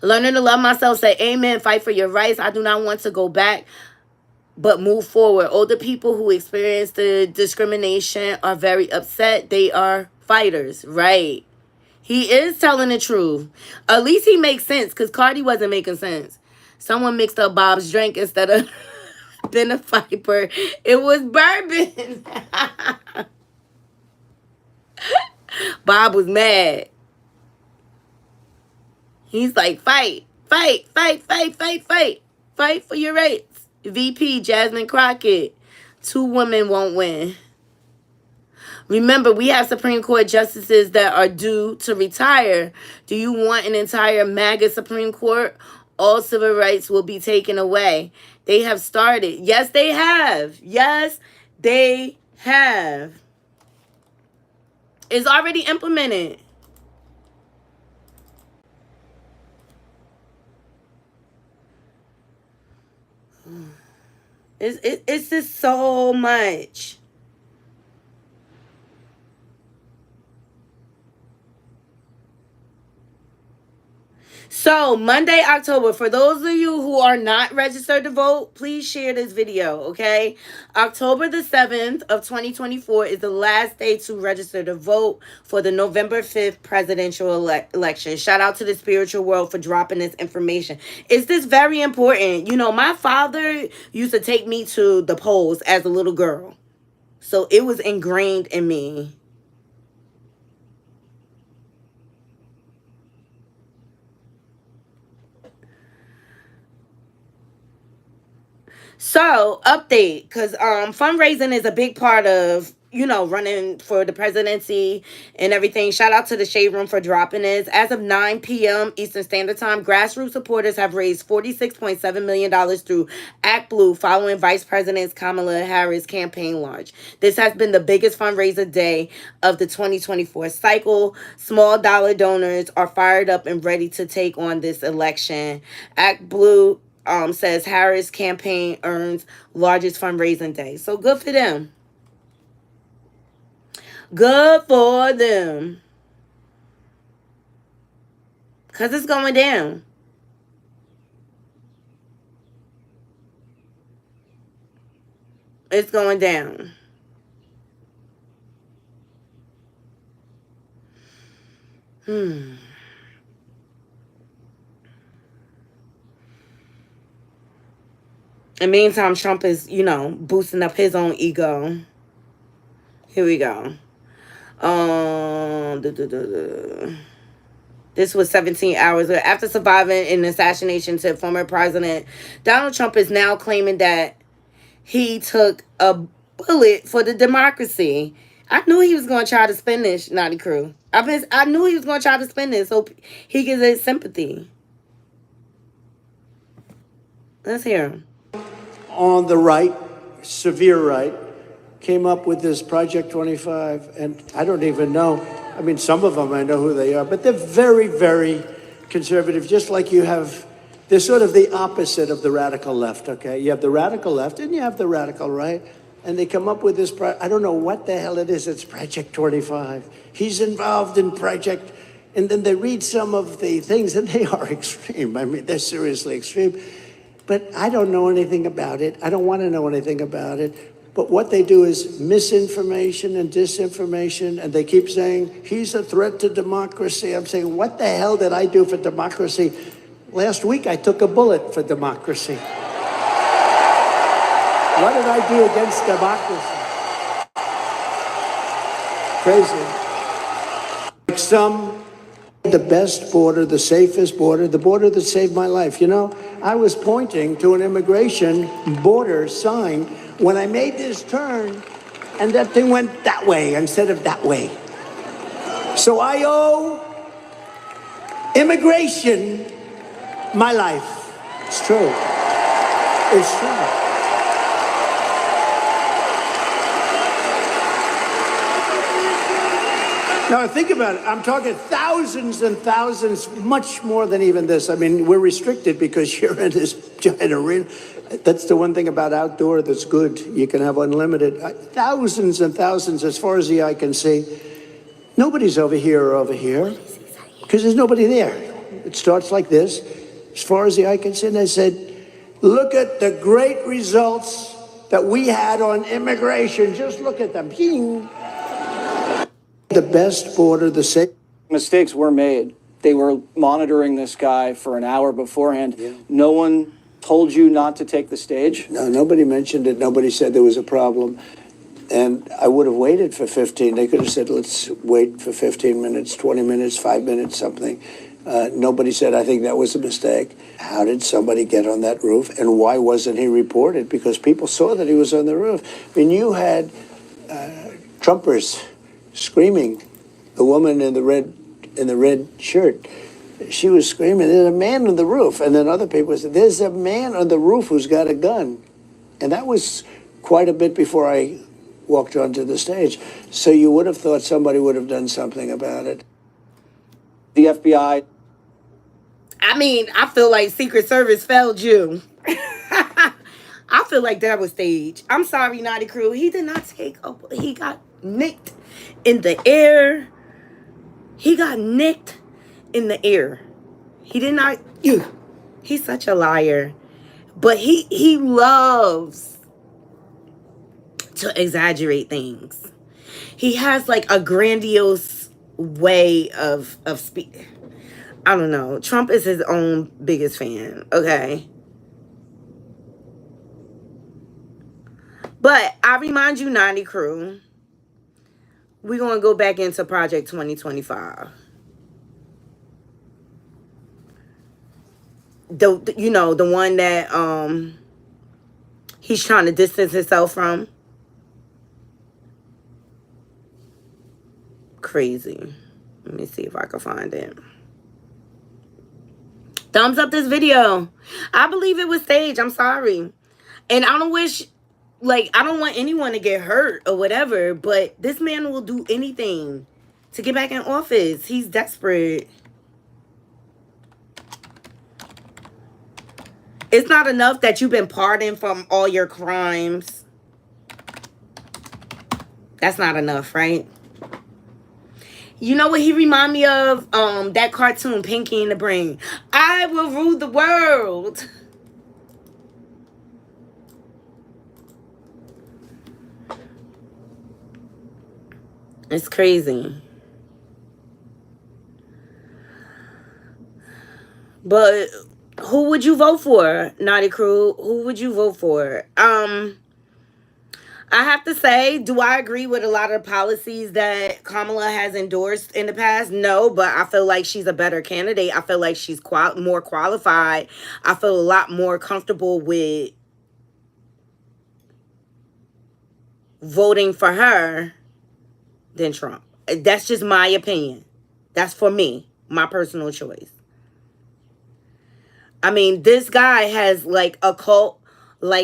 Learning to love myself, say amen, fight for your rights. I do not want to go back, but move forward. Older people who experience the discrimination are very upset. They are fighters, right? He is telling the truth. At least he makes sense because Cardi wasn't making sense. Someone mixed up Bob's drink instead of being a fiber. It was bourbon. Bob was mad. He's like, fight, fight, fight, fight, fight, fight. Fight for your rights. VP Jasmine Crockett. 2 women won't win. Remember, we have Supreme Court justices that are due to retire. Do you want an entire MAGA Supreme Court? All civil rights will be taken away. They have started. Yes, they have. Yes, they have. It's already implemented. It's just so much. So, Monday, October, for those of you who are not registered to vote, please share this video, okay? October the 7th of 2024 is the last day to register to vote for the November 5th presidential election. Shout out to the spiritual world for dropping this information. Is this very important? You know, my father used to take me to the polls as a little girl. So, it was ingrained in me. So, update, because fundraising is a big part of, you know, running for the presidency and everything. Shout out to the Shade Room for dropping this. As of 9 p.m. Eastern Standard Time, grassroots supporters have raised $46.7 million through Act Blue following Vice President Kamala Harris' campaign launch. This has been the biggest fundraiser day of the 2024 cycle. Small dollar donors are fired up and ready to take on this election. Act Blue says Harris campaign earns largest fundraising day. So good for them. Good for them. Because it's going down. It's going down. In the meantime, Trump is, you know, boosting up his own ego. Here we go. This was 17 hours after surviving an assassination to former President Donald Trump is now claiming that he took a bullet for the democracy. I knew he was going to try to spin this, Knotty Crew. I knew he was going to try to spin this so he gets his sympathy. Let's hear him. On the right, severe right, came up with this Project 25, and I don't even know. I mean, some of them I know who they are, but they're very, very conservative, just like you have. They're sort of the opposite of the radical left, okay? You have the radical left and you have the radical right, and they come up with this, I don't know what the hell it is, it's Project 25. He's involved in Project, and then they read some of the things, and they are extreme. I mean, they're seriously extreme. But I don't know anything about it. I don't want to know anything about it. But what they do is misinformation and disinformation, and they keep saying, he's a threat to democracy. I'm saying, what the hell did I do for democracy? Last week, I took a bullet for democracy. What did I do against democracy? Crazy. Like some, the best border, the safest border, the border that saved my life. You know, I was pointing to an immigration border sign when I made this turn, and that thing went that way instead of that way. So I owe immigration my life. It's true. It's true. Now, think about it. I'm talking thousands and thousands, much more than even this. I mean, we're restricted because you're in this giant arena. That's the one thing about outdoor that's good. You can have unlimited. Thousands and thousands, as far as the eye can see. Nobody's over here or over here because there's nobody there. It starts like this, as far as the eye can see. And I said, look at the great results that we had on immigration. Just look at them. Ping. The best border, the safe. Mistakes were made. They were monitoring this guy for an hour beforehand. Yeah. No one told you not to take the stage? No, nobody mentioned it. Nobody said there was a problem. And I would have waited for 15. They could have said, let's wait for 15 minutes, 20 minutes, 5 minutes, something. Nobody said, I think that was a mistake. How did somebody get on that roof? And why wasn't he reported? Because people saw that he was on the roof. I mean, you had Trumpers screaming. The woman in the red shirt, she was screaming, there's a man on the roof. And then other people said, there's a man on the roof who's got a gun. And that was quite a bit before I walked onto the stage. So you would have thought somebody would have done something about it. The FBI. I mean, I feel like Secret Service failed you. I feel like that was staged. I'm sorry, Knotty Crew. He did not he got nicked in the air. He got nicked in the air. He did not. He's such a liar. But he loves to exaggerate things. He has like a grandiose way of speak. I don't know. Trump is his own biggest fan, okay? But I remind you, Knotty crew, we're going to go back into Project 2025. The one that he's trying to distance himself from. Crazy. Let me see if I can find it. Thumbs up this video. I believe it was staged. I'm sorry. And I don't wish, I don't want anyone to get hurt or whatever, but this man will do anything to get back in office. He's desperate. It's not enough that you've been pardoned from all your crimes. That's not enough, right? You know what he remind me of? That cartoon, Pinky and the Brain. I will rule the world. It's crazy. But who would you vote for, Knotty Crew? Who would you vote for? I have to say, do I agree with a lot of policies that Kamala has endorsed in the past? No, but I feel like she's a better candidate. I feel like she's more qualified. I feel a lot more comfortable with voting for her than Trump. That's just my opinion. That's for me, my personal choice. I mean, this guy has like a cult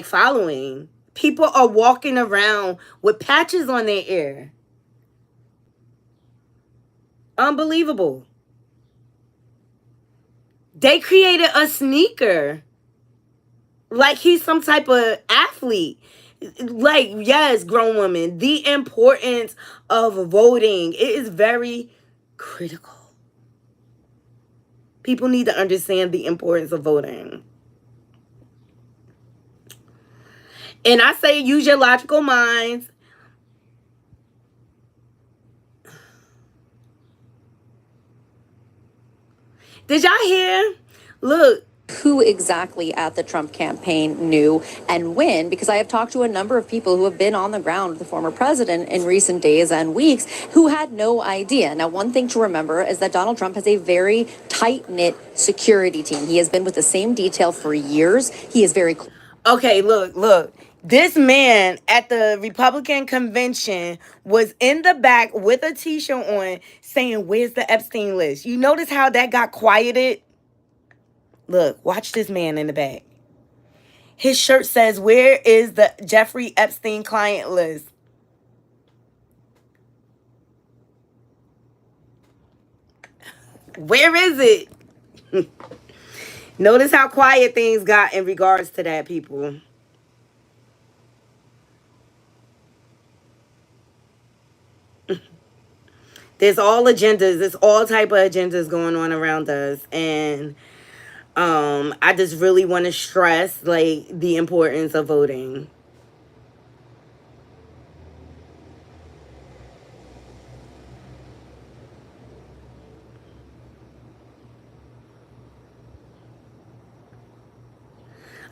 following. People are walking around with patches on their ear. Unbelievable. They created a sneaker. Like he's some type of athlete. Like, yes, grown women. The importance of voting. It is very critical. People need to understand the importance of voting. And I say use your logical minds. Did y'all hear? Look. Who exactly at the Trump campaign knew and when, because I have talked to a number of people who have been on the ground with the former president in recent days and weeks who had no idea. Now, one thing to remember is that Donald Trump has a very tight-knit security team. He has been with the same detail for years. He is very... Okay, look. This man at the Republican convention was in the back with a t-shirt on saying, "Where's the Epstein list?" You notice how that got quieted? Look, watch this man in the back. His shirt says, "Where is the Jeffrey Epstein client list?" Where is it? Notice how quiet things got in regards to that, people. There's all agendas. There's all type of agendas going on around us. And I just really want to stress, the importance of voting.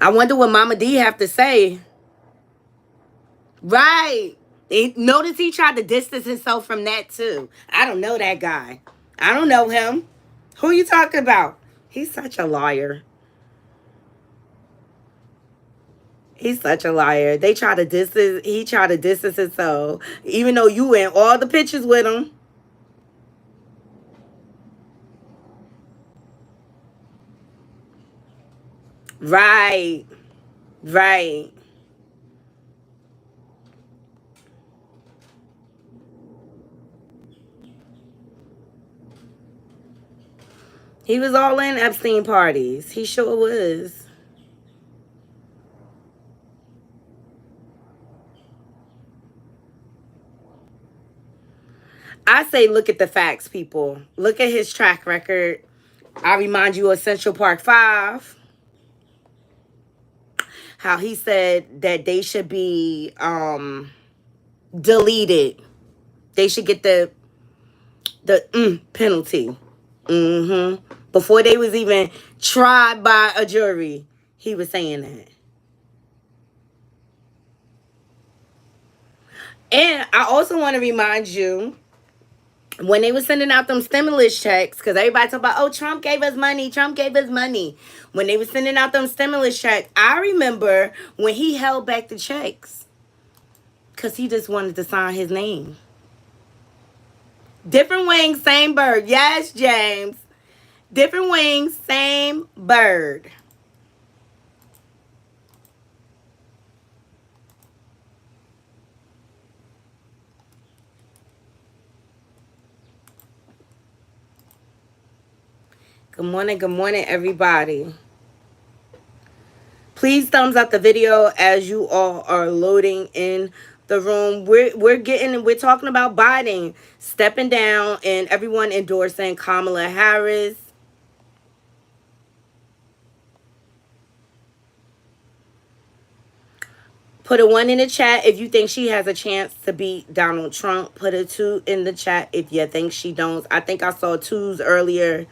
I wonder what Mama D have to say. Right. Notice he tried to distance himself from that too. I don't know that guy. I don't know him. Who are you talking about? He's such a liar. He's such a liar. He tried to distance himself. Even though you in all the pictures with him. Right. He was all in Epstein parties. He sure was. I say look at the facts, people. Look at his track record. I remind you of Central Park 5. How he said that they should be deleted. They should get the penalty. Before they was even tried by a jury, he was saying that. And I also want to remind you, when they were sending out them stimulus checks, because everybody talk about, oh, Trump gave us money, Trump gave us money. When they were sending out them stimulus checks, I remember when he held back the checks because he just wanted to sign his name. Different wings, same bird. Yes, James. Different wings, same bird. Good morning, everybody. Please thumbs up the video as you all are loading in the room. We're talking about Biden stepping down and everyone endorsing Kamala Harris. Put a 1 in the chat if you think she has a chance to beat Donald Trump. Put a 2 in the chat if you think she don't. I think I saw 2s earlier.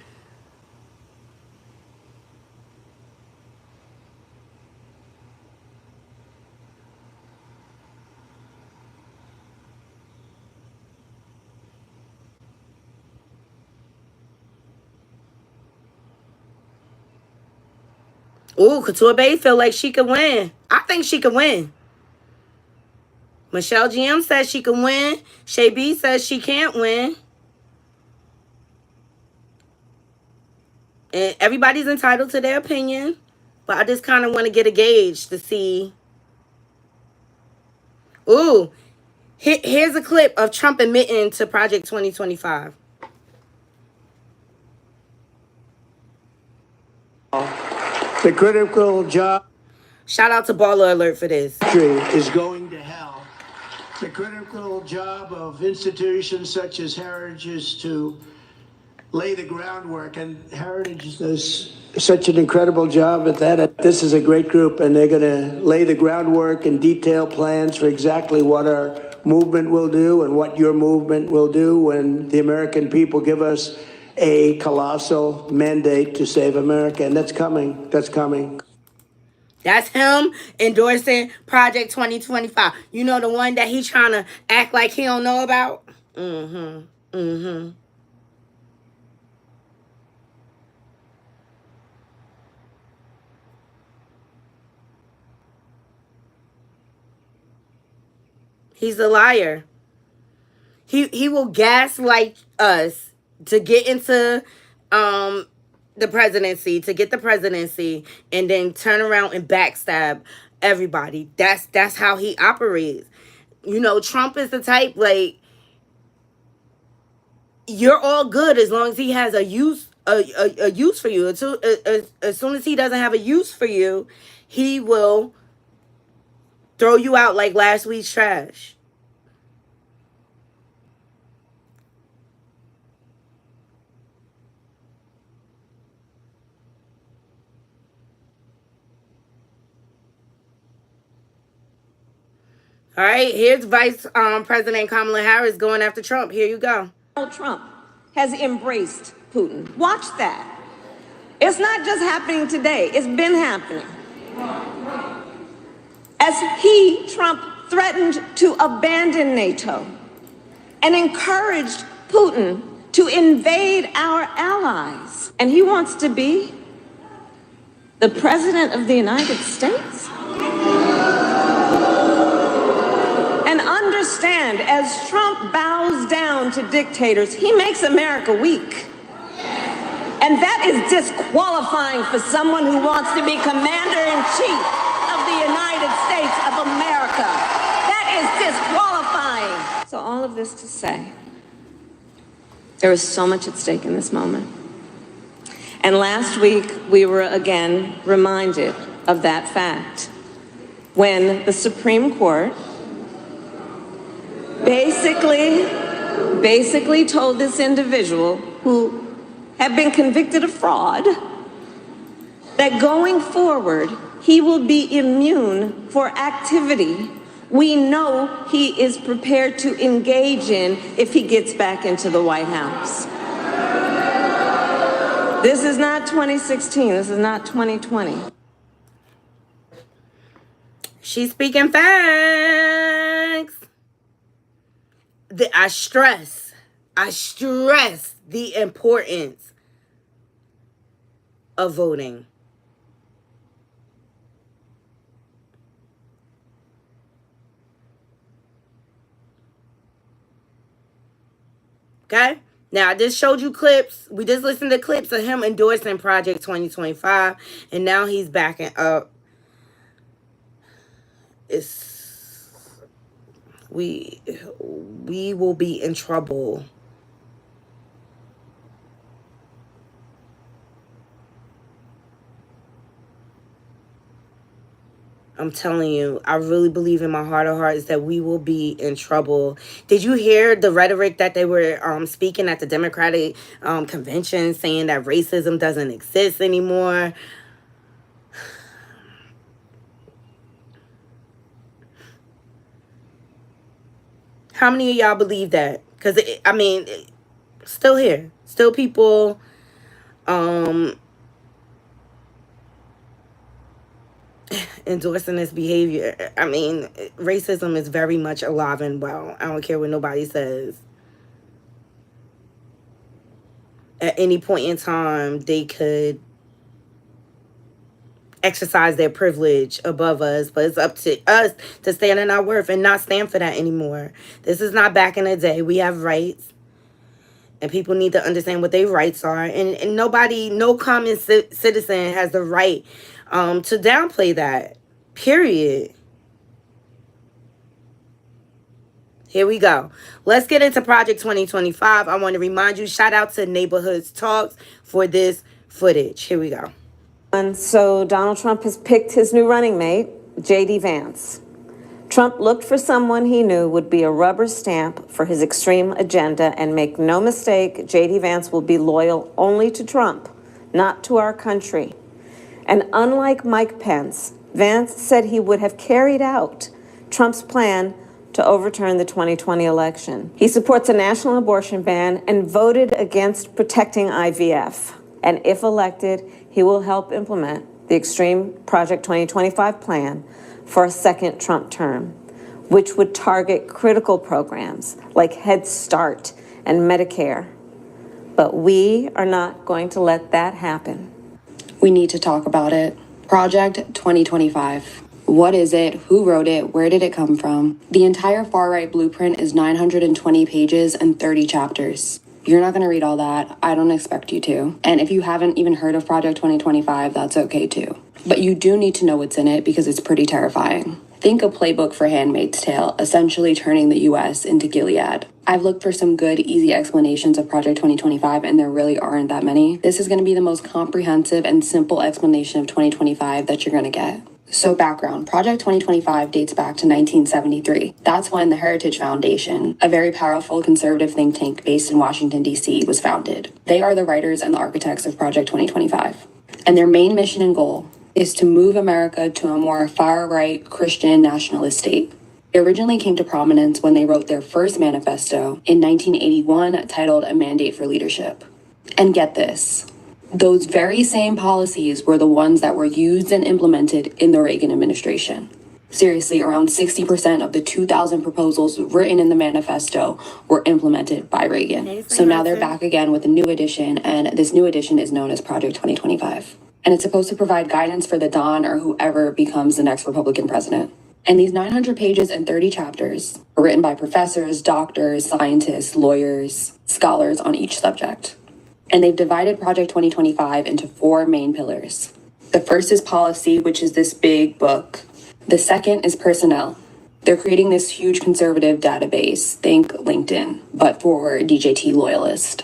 Ooh, Couture Bay feel like she could win. I think she could win. Michelle GM says she can win. Shay B says she can't win. And everybody's entitled to their opinion. But I just kind of want to get a gauge to see. Ooh, here's a clip of Trump admitting to Project 2025. The critical job. Shout out to Baller Alert for this. Is going to hell. The critical job of institutions such as Heritage is to lay the groundwork, and Heritage does such an incredible job at that. This is a great group, and they're going to lay the groundwork and detail plans for exactly what our movement will do and what your movement will do when the American people give us a colossal mandate to save America, and that's coming. That's coming. That's him endorsing Project 2025. You know, the one that he's trying to act like he don't know about? He's a liar. He will gaslight us to get into the presidency, to get the presidency, and then turn around and backstab everybody. That's how he operates. You know, Trump is the type, like, you're all good as long as he has a use for you. As soon as he doesn't have a use for you, he will throw you out like last week's trash. All right, here's Vice President Kamala Harris going after Trump. Here you go. Donald Trump has embraced Putin. Watch that. It's not just happening today. It's been happening. As Trump, threatened to abandon NATO and encouraged Putin to invade our allies. And he wants to be the President of the United States? And understand, as Trump bows down to dictators, he makes America weak. And that is disqualifying for someone who wants to be commander-in-chief of the United States of America. That is disqualifying. So all of this to say, there is so much at stake in this moment. And last week, we were again reminded of that fact when the Supreme Court basically told this individual who have been convicted of fraud, that going forward, he will be immune for activity we know he is prepared to engage in if he gets back into the White House. This is not 2016. This is not 2020. She's speaking facts. I stress the importance of voting. Okay? Now, I just showed you clips. We just listened to clips of him endorsing Project 2025, and now he's backing up. We will be in trouble. I'm telling you, I really believe in my heart of hearts that we will be in trouble. Did you hear the rhetoric that they were speaking at the Democratic convention, saying that racism doesn't exist anymore? How many of y'all believe that? Because, still here. Still people endorsing this behavior. Racism is very much alive and well. I don't care what nobody says. At any point in time, they could exercise their privilege above us, but it's up to us to stand in our worth and not stand for that anymore. This is not back in the day. We have rights, and people need to understand what their rights are, and nobody, no common citizen has the right to downplay that, period. Here we go. Let's get into Project 2025. I want to remind you, shout out to Neighborhoods Talks for this footage. Here we go. And so Donald Trump has picked his new running mate, J.D. Vance. Trump looked for someone he knew would be a rubber stamp for his extreme agenda, and make no mistake, J.D. Vance will be loyal only to Trump, not to our country. And unlike Mike Pence, Vance said he would have carried out Trump's plan to overturn the 2020 election. He supports a national abortion ban and voted against protecting IVF. And if elected, he will help implement the extreme Project 2025 plan for a second Trump term, which would target critical programs like Head Start and Medicare. But we are not going to let that happen. We need to talk about it. Project 2025. What is it? Who wrote it? Where did it come from? The entire far-right blueprint is 920 pages and 30 chapters. You're not going to read all that. I don't expect you to. And if you haven't even heard of Project 2025, that's okay too. But you do need to know what's in it because it's pretty terrifying. Think a playbook for Handmaid's Tale, essentially turning the US into Gilead. I've looked for some good, easy explanations of Project 2025, and there really aren't that many. This is going to be the most comprehensive and simple explanation of 2025 that you're going to get. So background, Project 2025 dates back to 1973. That's when the Heritage Foundation, a very powerful conservative think tank based in Washington, D.C., was founded. They are the writers and the architects of Project 2025. And their main mission and goal is to move America to a more far-right Christian nationalist state. It originally came to prominence when they wrote their first manifesto in 1981 titled A Mandate for Leadership. And get this. Those very same policies were the ones that were used and implemented in the Reagan administration. Seriously, around 60% of the 2,000 proposals written in the manifesto were implemented by Reagan. So now they're back again with a new edition, and this new edition is known as Project 2025. And it's supposed to provide guidance for the Don or whoever becomes the next Republican president. And these 900 pages and 30 chapters are written by professors, doctors, scientists, lawyers, scholars on each subject. And they've divided Project 2025 into 4 main pillars. The first is policy, which is this big book. The second is personnel. They're creating this huge conservative database, think LinkedIn, but for DJT loyalists.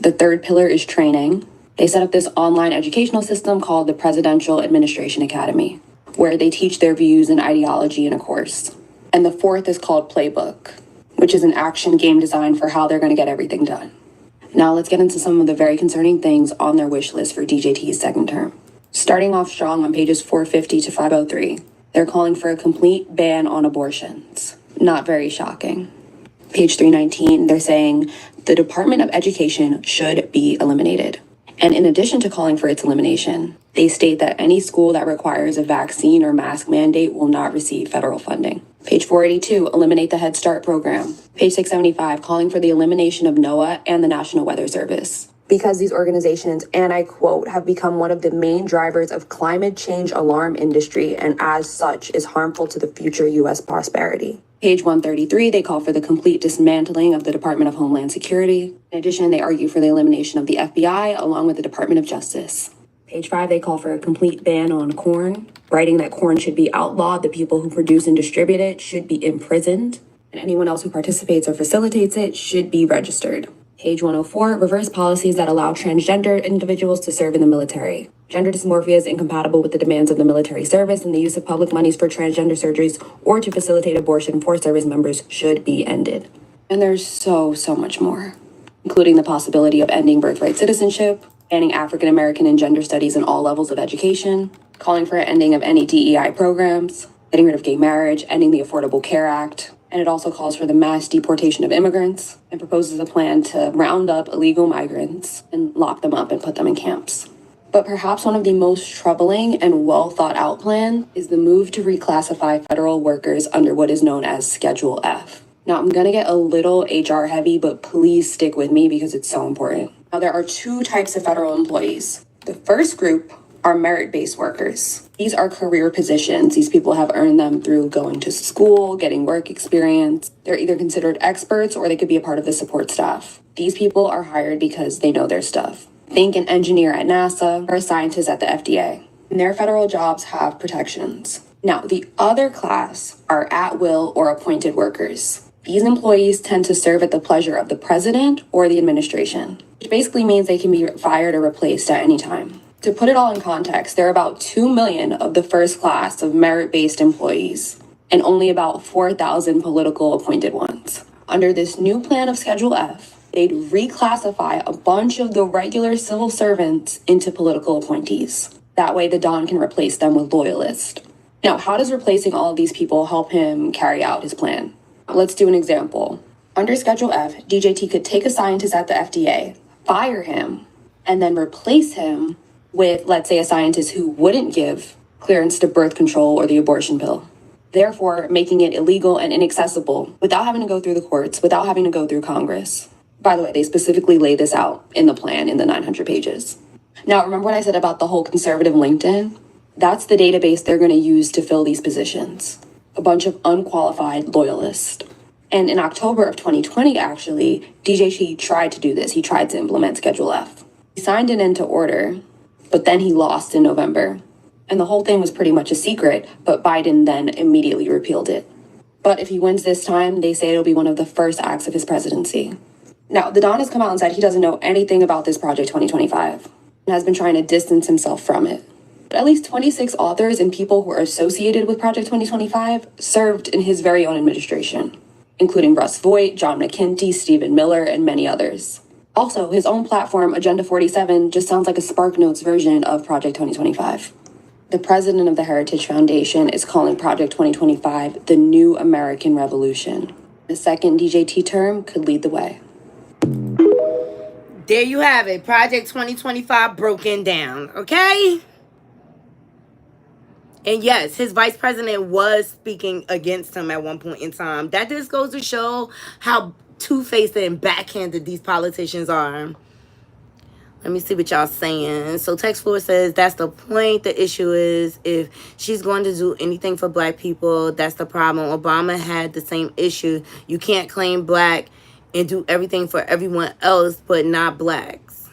The third pillar is training. They set up this online educational system called the Presidential Administration Academy, where they teach their views and ideology in a course. And the fourth is called Playbook, which is an action game designed for how they're going to get everything done. Now let's get into some of the very concerning things on their wish list for DJT's second term. Starting off strong on pages 450 to 503, they're calling for a complete ban on abortions. Not very shocking. Page 319, they're saying the Department of Education should be eliminated. And in addition to calling for its elimination, they state that any school that requires a vaccine or mask mandate will not receive federal funding. Page 482, eliminate the Head Start program. Page 675, calling for the elimination of NOAA and the National Weather Service. Because these organizations, and I quote, have become one of the main drivers of climate change alarm industry and as such is harmful to the future U.S. prosperity. Page 133, they call for the complete dismantling of the Department of Homeland Security. In addition, they argue for the elimination of the FBI along with the Department of Justice. Page 5, they call for a complete ban on corn, writing that corn should be outlawed, the people who produce and distribute it should be imprisoned, and anyone else who participates or facilitates it should be registered. Page 104, reverse policies that allow transgender individuals to serve in the military. Gender dysmorphia is incompatible with the demands of the military service, and the use of public monies for transgender surgeries or to facilitate abortion for service members should be ended. And there's so much more, including the possibility of ending birthright citizenship, banning African American and gender studies in all levels of education, calling for an ending of any DEI programs, getting rid of gay marriage, ending the Affordable Care Act, and it also calls for the mass deportation of immigrants and proposes a plan to round up illegal migrants and lock them up and put them in camps. But perhaps one of the most troubling and well thought out plan is the move to reclassify federal workers under what is known as Schedule F. Now, I'm gonna get a little HR heavy, but please stick with me because it's so important. Now, there are two types of federal employees. The first group are merit-based workers. These are career positions. These people have earned them through going to school, getting work experience. They're either considered experts or they could be a part of the support staff. These people are hired because they know their stuff. Think an engineer at NASA or a scientist at the FDA. And their federal jobs have protections. Now, the other class are at-will or appointed workers. These employees tend to serve at the pleasure of the president or the administration, which basically means they can be fired or replaced at any time. To put it all in context, there are about 2 million of the first class of merit-based employees and only about 4,000 political appointed ones. Under this new plan of Schedule F, they'd reclassify a bunch of the regular civil servants into political appointees. That way the Don can replace them with loyalists. Now, how does replacing all of these people help him carry out his plan? Let's do an example. Under Schedule F, DJT could take a scientist at the FDA, fire him, and then replace him with, let's say, a scientist who wouldn't give clearance to birth control or the abortion pill, therefore making it illegal and inaccessible without having to go through the courts, without having to go through Congress. By the way, they specifically lay this out in the plan in the 900 pages. Now, remember what I said about the whole conservative LinkedIn? That's the database they're going to use to fill these positions. A bunch of unqualified loyalists. And in October of 2020, actually, DJT tried to do this. He tried to implement Schedule F. He signed it into order, but then he lost in November. And the whole thing was pretty much a secret, but Biden then immediately repealed it. But if he wins this time, they say it'll be one of the first acts of his presidency. Now, the Don has come out and said he doesn't know anything about this Project 2025 and has been trying to distance himself from it. But at least 26 authors and people who are associated with Project 2025 served in his very own administration, including Russ Voigt, John McKenty, Stephen Miller, and many others. Also, his own platform, Agenda 47, just sounds like a SparkNotes version of Project 2025. The president of the Heritage Foundation is calling Project 2025 the new American Revolution. The second DJT term could lead the way. There you have it. Project 2025 broken down. Okay? And yes, his vice president was speaking against him at one point in time. That just goes to show how two-faced and backhanded these politicians are. Let me see what y'all saying. So Text Floor says, that's the point. The issue is if she's going to do anything for black people, that's the problem. Obama had the same issue. You can't claim black and do everything for everyone else, but not blacks.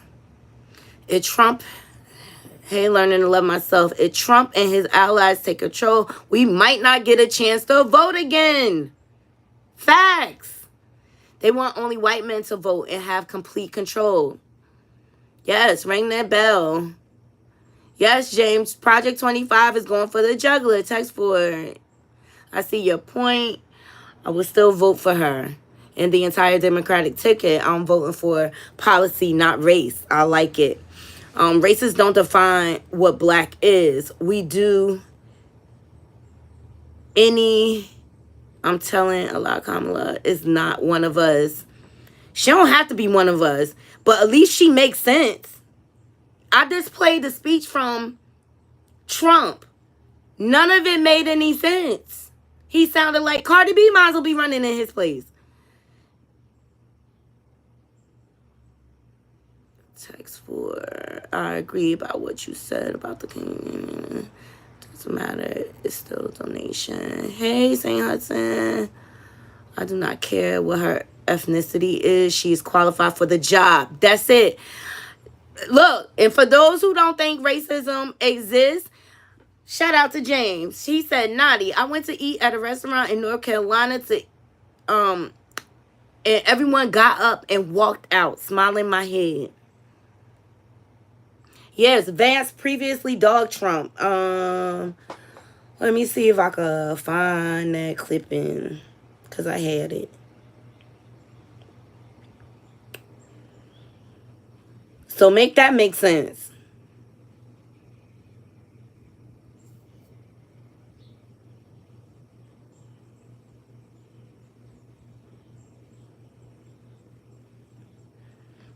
If Trump... Hey, learning to love myself. If Trump and his allies take control, we might not get a chance to vote again. Facts. They want only white men to vote and have complete control. Yes, ring that bell. Yes, James, Project 25 is going for the juggler. Text for it. I see your point. I will still vote for her. and the entire Democratic ticket. I'm voting for policy, not race. I like it. Races don't define what black is. We do I'm telling Allah, Kamala is not one of us. She don't have to be one of us, but at least she makes sense. I just played the speech from Trump. None of it made any sense. He sounded like Cardi B might as well be running in his place. Text 4. I agree about what you said about the king. Doesn't matter. It's still a donation. Hey, St. Hudson. I do not care what her ethnicity is. She's qualified for the job. That's it. Look, and for those who don't think racism exists, shout out to James. He said, Knotty, I went to eat at a restaurant in North Carolina and everyone got up and walked out, smiling my head. Yes, Vance previously dogged Trump. Let me see if I could find that clipping, because I had it. So make that make sense.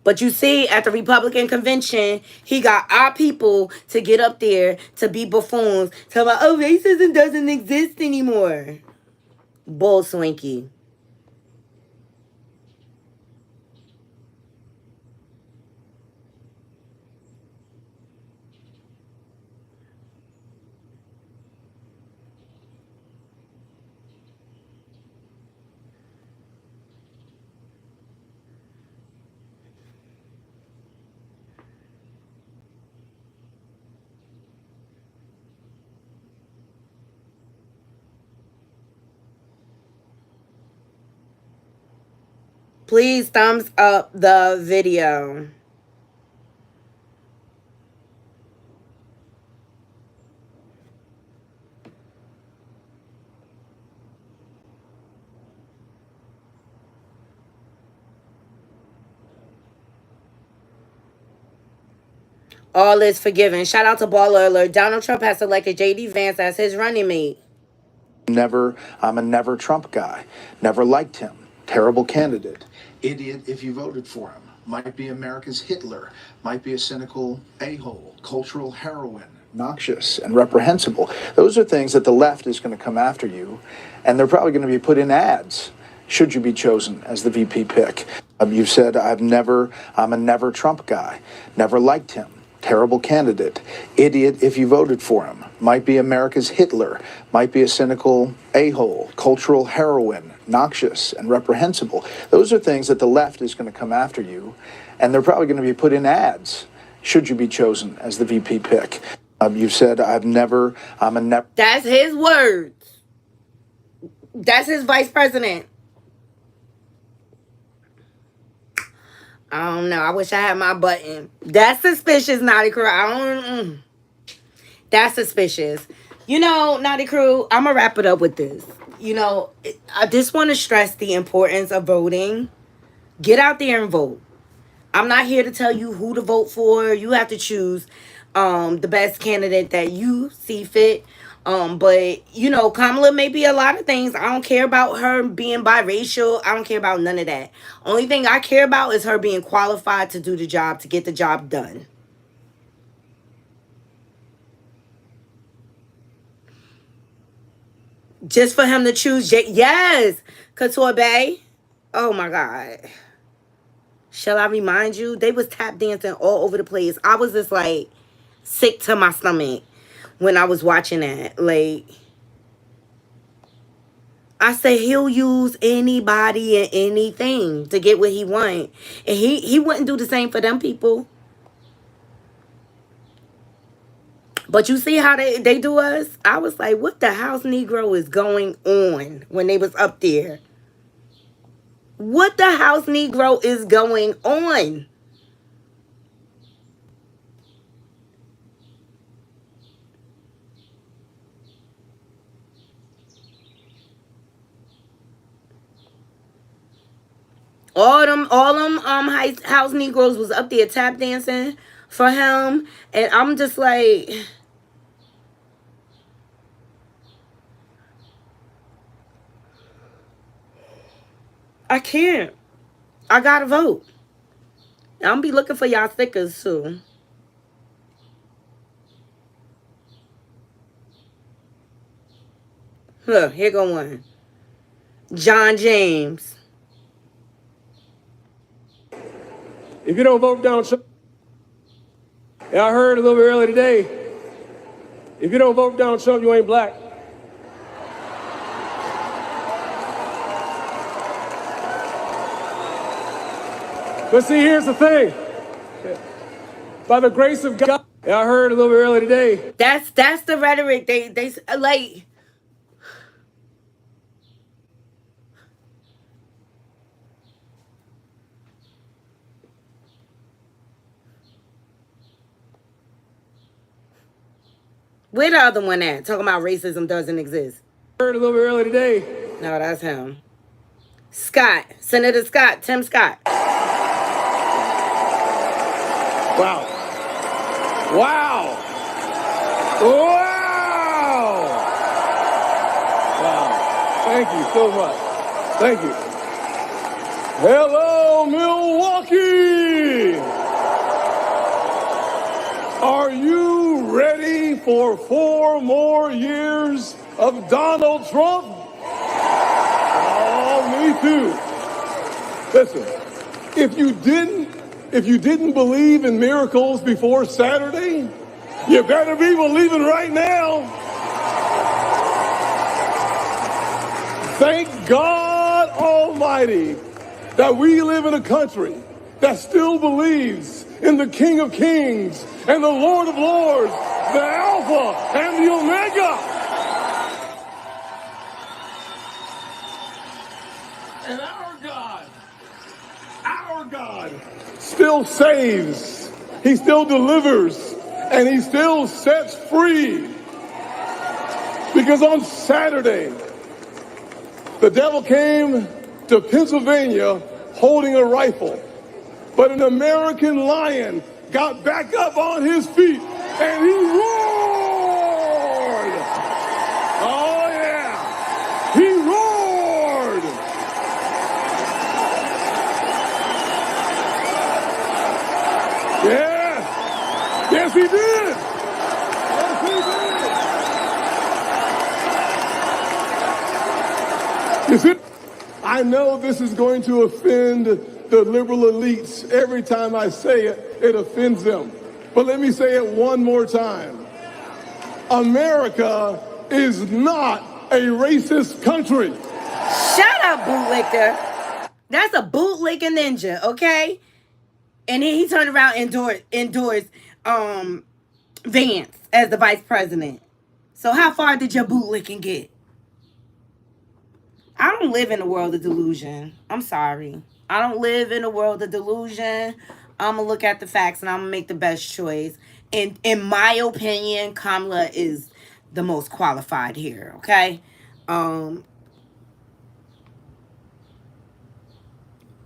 But you see, at the Republican convention, he got our people to get up there to be buffoons. Tell about, oh, racism doesn't exist anymore. Bull swanky. Please thumbs up the video. All is forgiven. Shout out to Baller Alert. Donald Trump has selected J.D. Vance as his running mate. I'm a never Trump guy. Never liked him. Terrible candidate. Idiot if you voted for him. Might be America's Hitler. Might be a cynical a-hole. Cultural heroine. Noxious and reprehensible. Those are things that the left is going to come after you, and they're probably going to be put in ads should you be chosen as the VP pick. You've said, I'm a never Trump guy. Never liked him. Terrible candidate. Idiot if you voted for him. Might be America's Hitler. Might be a cynical a-hole. Cultural heroine. Noxious and reprehensible. Those are things that the left is going to come after you, and they're probably going to be put in ads should you be chosen as the VP pick. You've said, I'm a never. That's his words. That's his vice president. I don't know. I wish I had my button. That's suspicious, Naughty Crew. That's suspicious. You know, Naughty Crew, I'm going to wrap it up with this. You know, I just want to stress the importance of voting. Get out there and vote. I'm not here to tell you who to vote for. You have to choose the best candidate that you see fit. But, you know, Kamala may be a lot of things. I don't care about her being biracial. I don't care about none of that. Only thing I care about is her being qualified to do the job, to get the job done. Just for him to choose yes, Couture Bay. Oh my God. Shall I remind you? They was tap dancing all over the place. I was just like sick to my stomach when I was watching that. Like, I say he'll use anybody and anything to get what he want. And he wouldn't do the same for them people. But you see how they do us? I was like, what the house Negro is going on when they was up there? What the house Negro is going on? All them house Negroes was up there tap dancing for him, and I'm just like, I can't. I gotta vote. I'm gonna be looking for y'all stickers too. Look, here go one. John James. If you don't vote for Donald Trump, and I heard a little bit earlier today, if you don't vote for Donald Trump, you ain't black. But see, here's the thing. By the grace of God, and I heard a little bit earlier today. That's the rhetoric. They like. Where the other one at? Talking about racism doesn't exist. Heard a little bit earlier today. No, that's him. Scott. Senator Scott. Tim Scott. Wow. Wow. Wow. Wow. Thank you so much. Thank you. Hello, Milwaukee. Are you ready for 4 more years of Donald Trump? Oh, me too. Listen, if you didn't believe in miracles before Saturday, you better be believing right now. Thank God Almighty that we live in a country that still believes in the King of Kings and the Lord of Lords, the Alpha and the Omega. And our God still saves, he still delivers, and he still sets free. Because on Saturday, the devil came to Pennsylvania holding a rifle, but an American lion got back up on his feet and he roared. Oh yeah, he roared. Yeah, yes he did. Yes he did. You see, I know this is going to offend the liberal elites. Every time I say it, it offends them. But let me say it one more time. America is not a racist country. Shut up, bootlicker. That's a bootlicking ninja, okay? And then he turned around and endorsed Vance as the vice president. So how far did your bootlicking get? I don't live in a world of delusion. I'm sorry. I don't live in a world of delusion. I'm going to look at the facts and I'm going to make the best choice. And in my opinion, Kamala is the most qualified here, okay?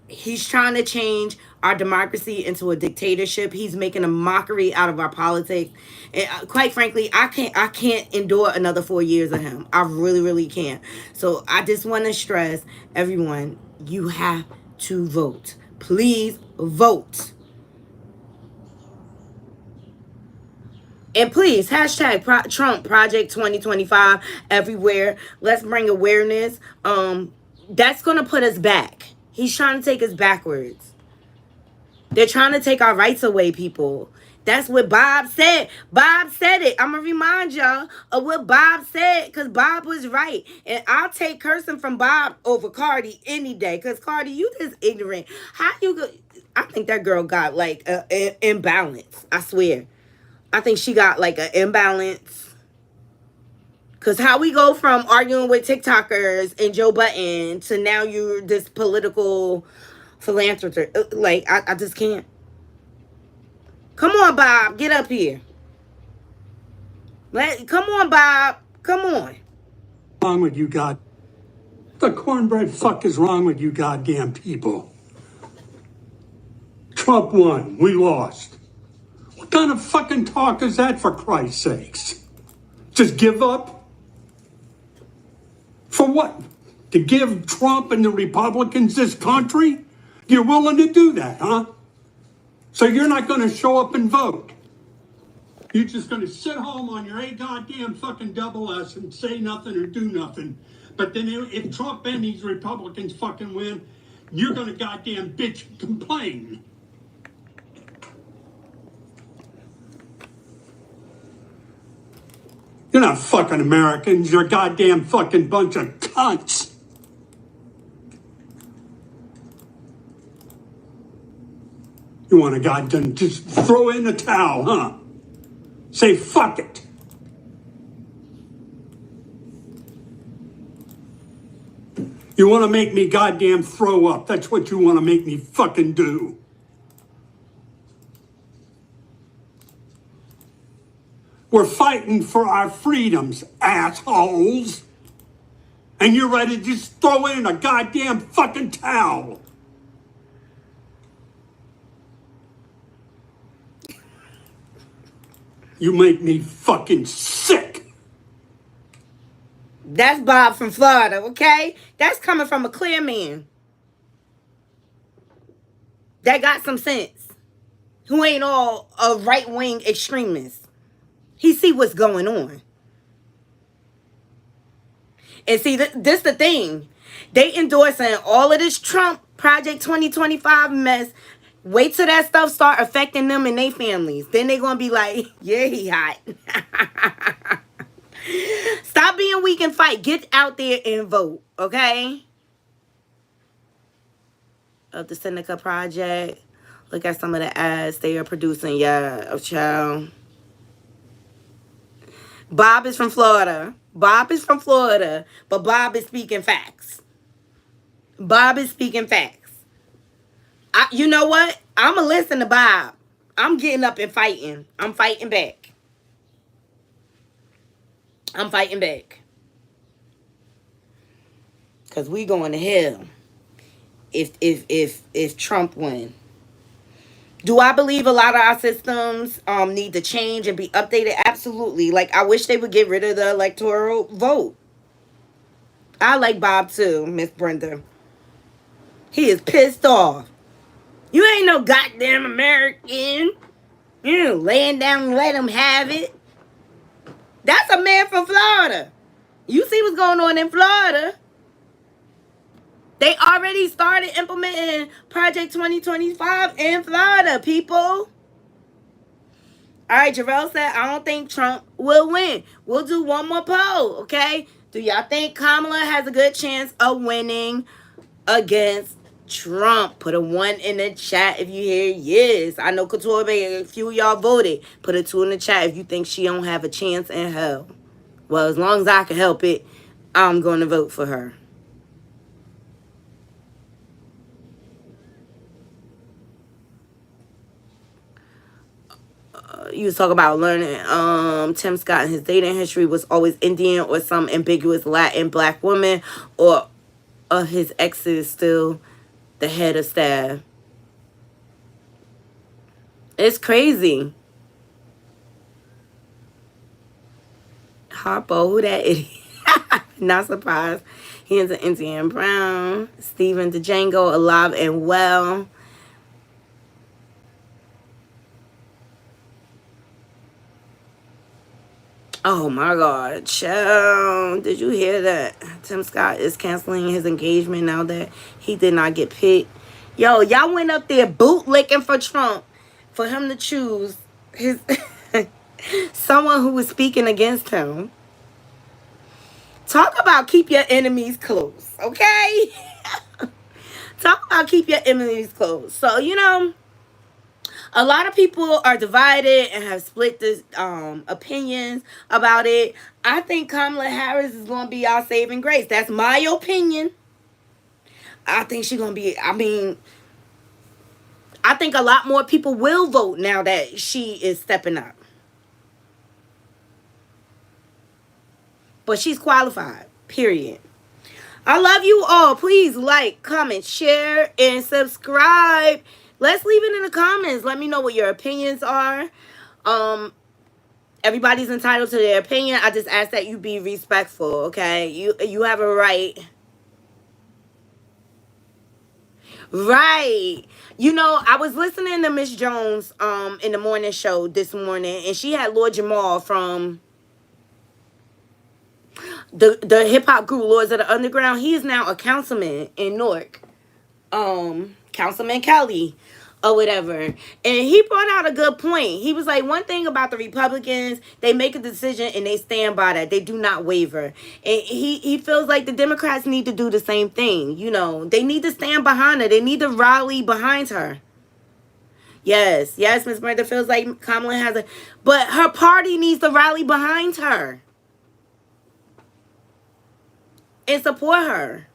He's trying to change our democracy into a dictatorship. He's making a mockery out of our politics. And quite frankly, I can't endure another 4 years of him. I really, really can't. So I just want to stress everyone, you have to vote. Please vote. And please, hashtag Trump Project 2025 everywhere. Let's bring awareness. That's going to put us back. He's trying to take us backwards. They're trying to take our rights away, people. That's what Bob said. Bob said it. I'm going to remind y'all of what Bob said because Bob was right. And I'll take cursing from Bob over Cardi any day because Cardi, you just ignorant. How you go? I think that girl got like an imbalance. I swear. I think she got like an imbalance. Because how we go from arguing with TikTokers and Joe Budden to now you're this political philanthropist. Like, I just can't. Come on, Bob. Get up here. Come on, Bob. Come on. Wrong with you, God? What the cornbread fuck is wrong with you goddamn people? Trump won. We lost. What kind of fucking talk is that, for Christ's sakes? Just give up? For what? To give Trump and the Republicans this country? You're willing to do that, huh? So you're not going to show up and vote. You're just going to sit home on your goddamn fucking double S and say nothing or do nothing. But then if Trump and these Republicans fucking win, you're going to goddamn bitch and complain. You're not fucking Americans. You're a goddamn fucking bunch of cunts. You want to goddamn just throw in the towel, huh? Say fuck it. You want to make me goddamn throw up. That's what you want to make me fucking do. We're fighting for our freedoms, assholes. And you're ready to just throw in a goddamn fucking towel. You make me fucking sick. That's Bob from Florida, okay? That's coming from a clear man that got some sense, who ain't all a right-wing extremist. He see what's going on. And see, this the thing. They endorsing all of this Trump Project 2025 mess. Wait till that stuff start affecting them and their families. Then they gonna be like, yeah, he hot. Stop being weak and fight. Get out there and vote, okay? Of the Seneca Project. Look at some of the ads they are producing. Yeah, oh child. Bob is from Florida. Bob is from Florida, but Bob is speaking facts. Bob is speaking facts. You know what? I'm going to listen to Bob. I'm getting up and fighting. I'm fighting back. I'm fighting back. Because we going to hell if Trump win. Do I believe a lot of our systems need to change and be updated? Absolutely. Like, I wish they would get rid of the electoral vote. I like Bob too, Miss Brenda. He is pissed off. You ain't no goddamn American. You know, laying down and let him have it. That's a man from Florida. You see what's going on in Florida. They already started implementing Project 2025 in Florida, people. All right, Jarrell said, I don't think Trump will win. We'll do one more poll, okay? Do y'all think Kamala has a good chance of winning against Trump? Put a 1 in the chat if you hear yes. I know Couture, a few of y'all voted. Put a 2 in the chat if you think she don't have a chance in hell. Well, as long as I can help it, I'm going to vote for her. You was talking about learning. Tim Scott in his dating history was always Indian or some ambiguous Latin black woman, or his ex is still the head of staff. It's crazy. Harpo, who that idiot? Not surprised. He is an Indian Brown. Stephen DeDjango, alive and well. Oh my God, child. Did you hear that? Tim Scott is canceling his engagement now that he did not get picked. Yo, y'all went up there bootlicking for Trump for him to choose his someone who was speaking against him. Talk about keep your enemies close, okay? Talk about keep your enemies close. So, you know, a lot of people are divided and have split this opinions about it. I think Kamala Harris is going to be our saving grace. That's my opinion. I think she's going to be, I think a lot more people will vote now that she is stepping up. But she's qualified, period. I love you all. Please like, comment, share, and subscribe. Let's leave it in the comments. Let me know what your opinions are. Everybody's entitled to their opinion. I just ask that you be respectful, okay? You have a right. Right. You know, I was listening to Miss Jones in the morning show this morning, and she had Lord Jamal from the hip hop group Lords of the Underground. He is now a councilman in Newark. Councilman Kelly or whatever. And he brought out a good point. He was like, one thing about the Republicans, they make a decision and they stand by that. They do not waver. And he feels like the Democrats need to do the same thing. You know, they need to stand behind her. They need to rally behind her. Yes, Miss Brenda feels like Kamala has a, but her party needs to rally behind her and support her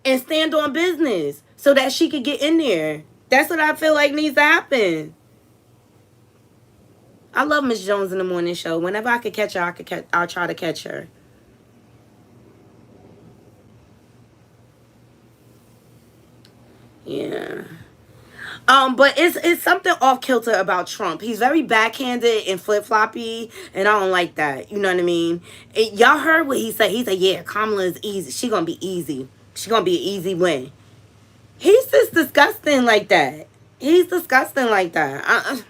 and stand on business so that she could get in there. That's what I feel like needs to happen. I love Miss Jones in the morning show. Whenever I could catch her, I'll try to catch her. Yeah. But it's something off kilter about Trump. He's very backhanded and flip floppy, and I don't like that. You know what I mean? Y'all heard what he said. He said, "Yeah, Kamala is easy. She gonna be easy. She gonna be an easy win." He's just disgusting like that. He's disgusting like that.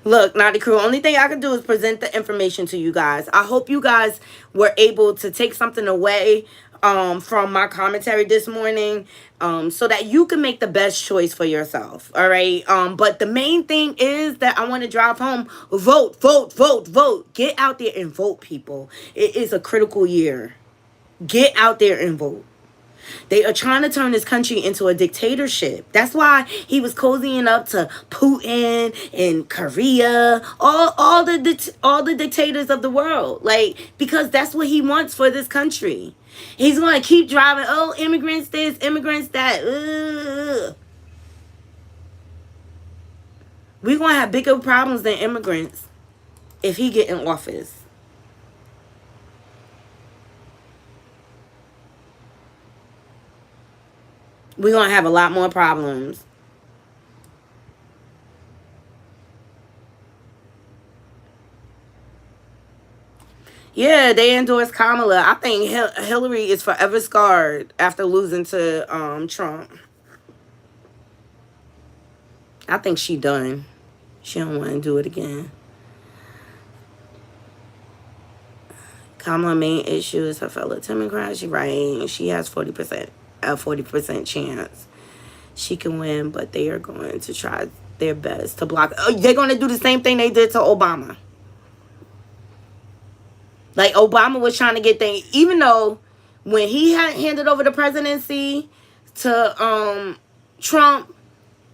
Look, Knotty Crew, only thing I can do is present the information to you guys. I hope you guys were able to take something away from my commentary this morning so that you can make the best choice for yourself. All right. But the main thing is that I want to drive home. Vote, vote, vote, vote. Get out there and vote, people. It is a critical year. Get out there and vote. They are trying to turn this country into a dictatorship. That's why he was cozying up to Putin and Korea, all the dictators of the world. Like, because that's what he wants for this country. He's going to keep driving, oh, immigrants this, immigrants that. Ugh. We're going to have bigger problems than immigrants if he get in office. We're going to have a lot more problems. Yeah, they endorsed Kamala. I think Hillary is forever scarred after losing to Trump. I think she done. She don't want to do it again. Kamala's main issue is her fellow Democrats. She's right. She has 40% chance she can win, but they are going to try their best to block. They're going to do the same thing they did to Obama. Like, Obama was trying to get things, even though when he had handed over the presidency to Trump,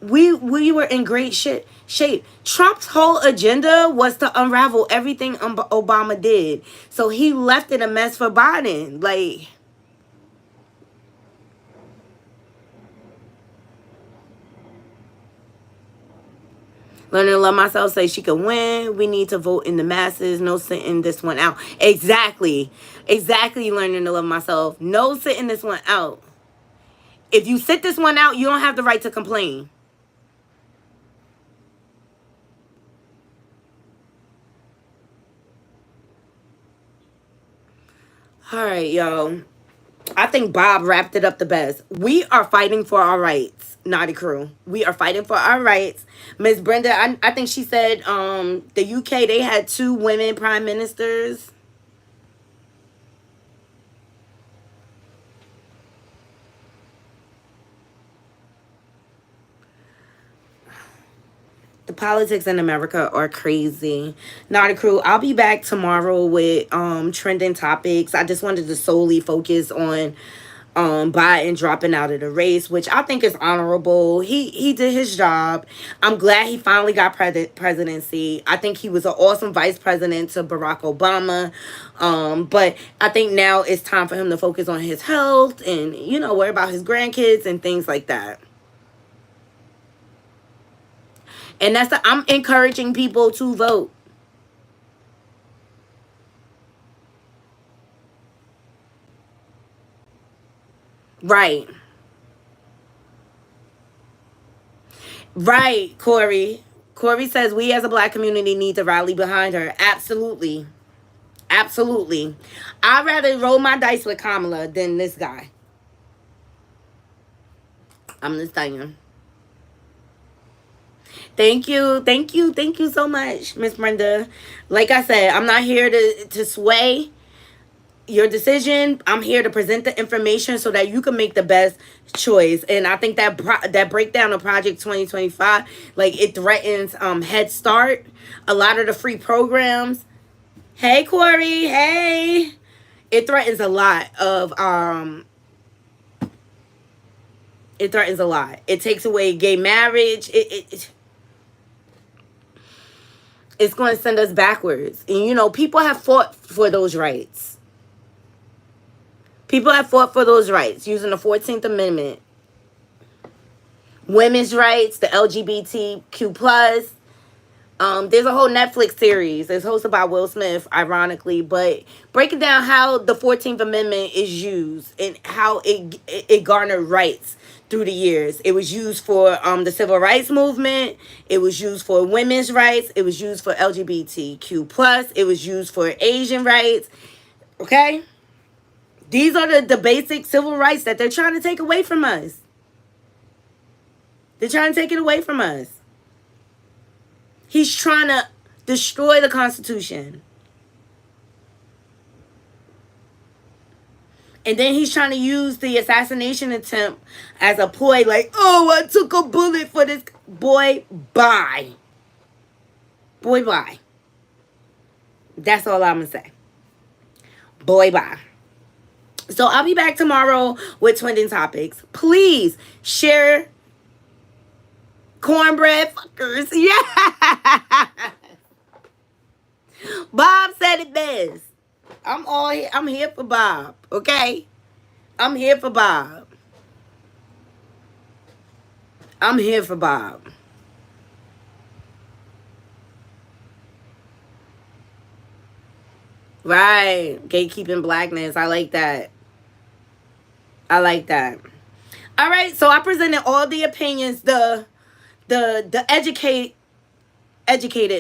we were in great shape. Trump's whole agenda was to unravel everything Obama did. So he left it a mess for Biden. Like, Learning to Love Myself say she can win. We need to vote in the masses. No sitting this one out. Exactly. Learning to Love Myself. No sitting this one out. If you sit this one out, you don't have the right to complain. All right, y'all. I think Bob wrapped it up the best. We are fighting for our rights, Knotty Crew. We are fighting for our rights. Miss Brenda, I think she said the UK, they had 2 women prime ministers. The politics in America are crazy. Knotty Crew, I'll be back tomorrow with trending topics. I just wanted to solely focus on Biden dropping out of the race, which I think is honorable. He did his job. I'm glad he finally got presidency. I think he was an awesome vice president to Barack Obama. But I think now it's time for him to focus on his health and, you know, worry about his grandkids and things like that. And I'm encouraging people to vote. Right. Right, Corey. Corey says we as a black community need to rally behind her. Absolutely. Absolutely. I'd rather roll my dice with Kamala than this guy. I'm just saying. Thank you. Thank you. Thank you so much, Miss Brenda. Like I said, I'm not here to sway your decision. I'm here to present the information so that you can make the best choice. And I think that that breakdown of Project 2025, like it threatens Head Start, a lot of the free programs. Hey Corey, hey. It threatens a lot of it threatens a lot. It takes away gay marriage. It's going to send us backwards. And you know, people have fought for those rights. People have fought for those rights using the 14th Amendment. Women's rights, the LGBTQ plus. There's a whole Netflix series. It's hosted by Will Smith, ironically, but breaking down how the 14th Amendment is used and how it garnered rights through the years. It was used for the civil rights movement. It was used for women's rights. It was used for LGBTQ plus. It was used for Asian rights. Okay? These are the basic civil rights that they're trying to take away from us. They're trying to take it away from us. He's trying to destroy the Constitution. And then he's trying to use the assassination attempt as a ploy, like, oh, I took a bullet for this. Boy, bye. Boy, bye. That's all I'm going to say. Boy, bye. So I'll be back tomorrow with trending topics. Please share cornbread fuckers. Yeah. Bob said it best. I'm here for Bob. Okay? I'm here for Bob. I'm here for Bob. Right. Gatekeeping blackness. I like that. I like that. All right, so I presented all the opinions, the educated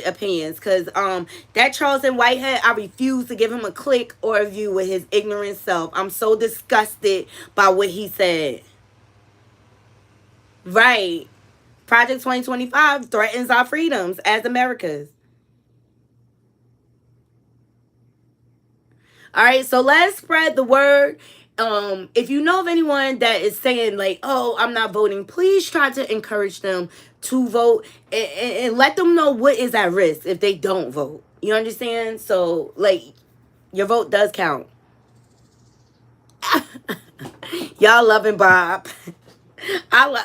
opinions, because that Charleston Whitehead, I refuse to give him a click or a view with his ignorant self. I'm so disgusted by what he said. Right. Project 2025 threatens our freedoms as Americans. All right, so let's spread the word. If you know of anyone that is saying like, oh, I'm not voting, please try to encourage them to vote and let them know what is at risk if they don't vote. You understand? So, like, your vote does count. Y'all loving Bob.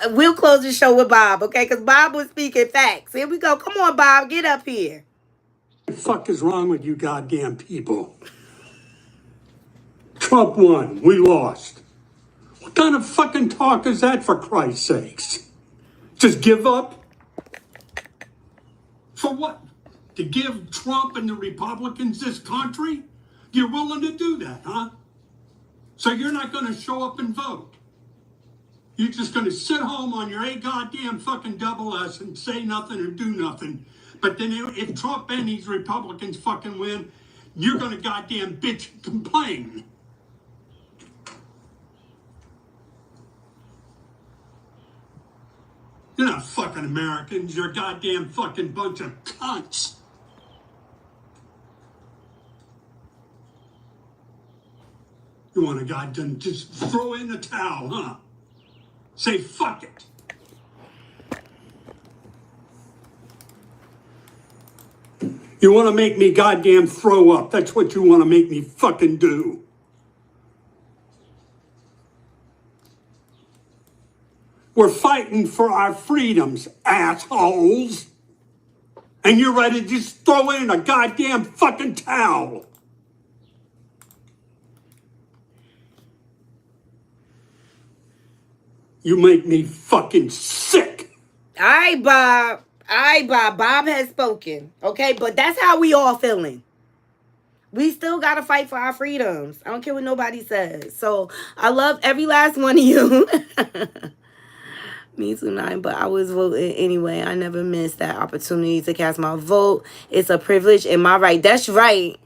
We'll close the show with Bob, okay? Because Bob was speaking facts. Here we go. Come on, Bob. Get up here. What the fuck is wrong with you goddamn people? Trump won. We lost. What kind of fucking talk is that, for Christ's sakes? Just give up? For what? To give Trump and the Republicans this country? You're willing to do that, huh? So you're not going to show up and vote. You're just going to sit home on your goddamn fucking double S and say nothing or do nothing. But then if Trump and these Republicans fucking win, you're going to goddamn bitch and complain. You're not fucking Americans. You're a goddamn fucking bunch of cunts. You want to goddamn just throw in the towel, huh? Say fuck it. You want to make me goddamn throw up. That's what you want to make me fucking do. We're fighting for our freedoms, assholes. And you're ready to just throw in a goddamn fucking towel. You make me fucking sick. All right, Bob. All right, Bob. Bob has spoken. Okay, but that's how we all feeling. We still got to fight for our freedoms. I don't care what nobody says. So I love every last one of you. Me too, Nine, but I was voting anyway. I never missed that opportunity to cast my vote. It's a privilege and my right. That's right.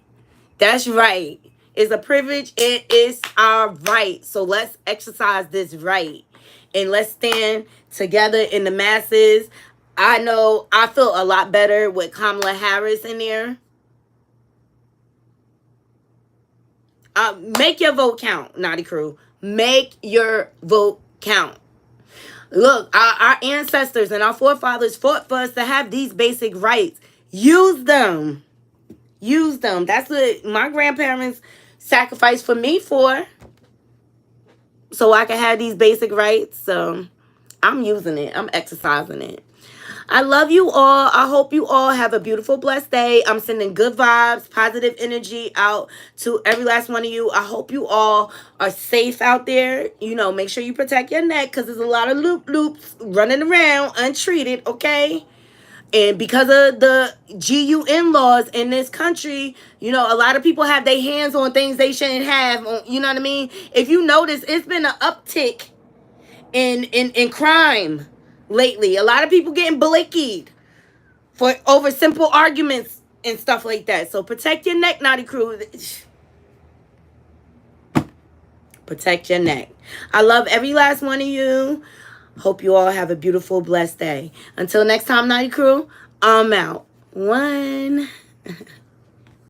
That's right. It's a privilege. It is our right. So let's exercise this right. And let's stand together in the masses. I know I feel a lot better with Kamala Harris in there. Make your vote count, Knotty Crew. Make your vote count. Look, our ancestors and our forefathers fought for us to have these basic rights. Use them. Use them. That's what my grandparents sacrificed for me for. So I can have these basic rights. So I'm using it. I'm exercising it. I love you all. I hope you all have a beautiful, blessed day. I'm sending good vibes, positive energy out to every last one of you. I hope you all are safe out there. You know, make sure you protect your neck because there's a lot of loops running around untreated, okay? And because of the GUN laws in this country, you know, a lot of people have their hands on things they shouldn't have. You know what I mean? If you notice, it's been an uptick in crime lately. A lot of people getting blickied for over simple arguments and stuff like that. So protect your neck, Knotty Crew. Protect your neck. I love every last one of you. Hope you all have a beautiful, blessed day. Until next time, Knotty Crew, I'm out. One.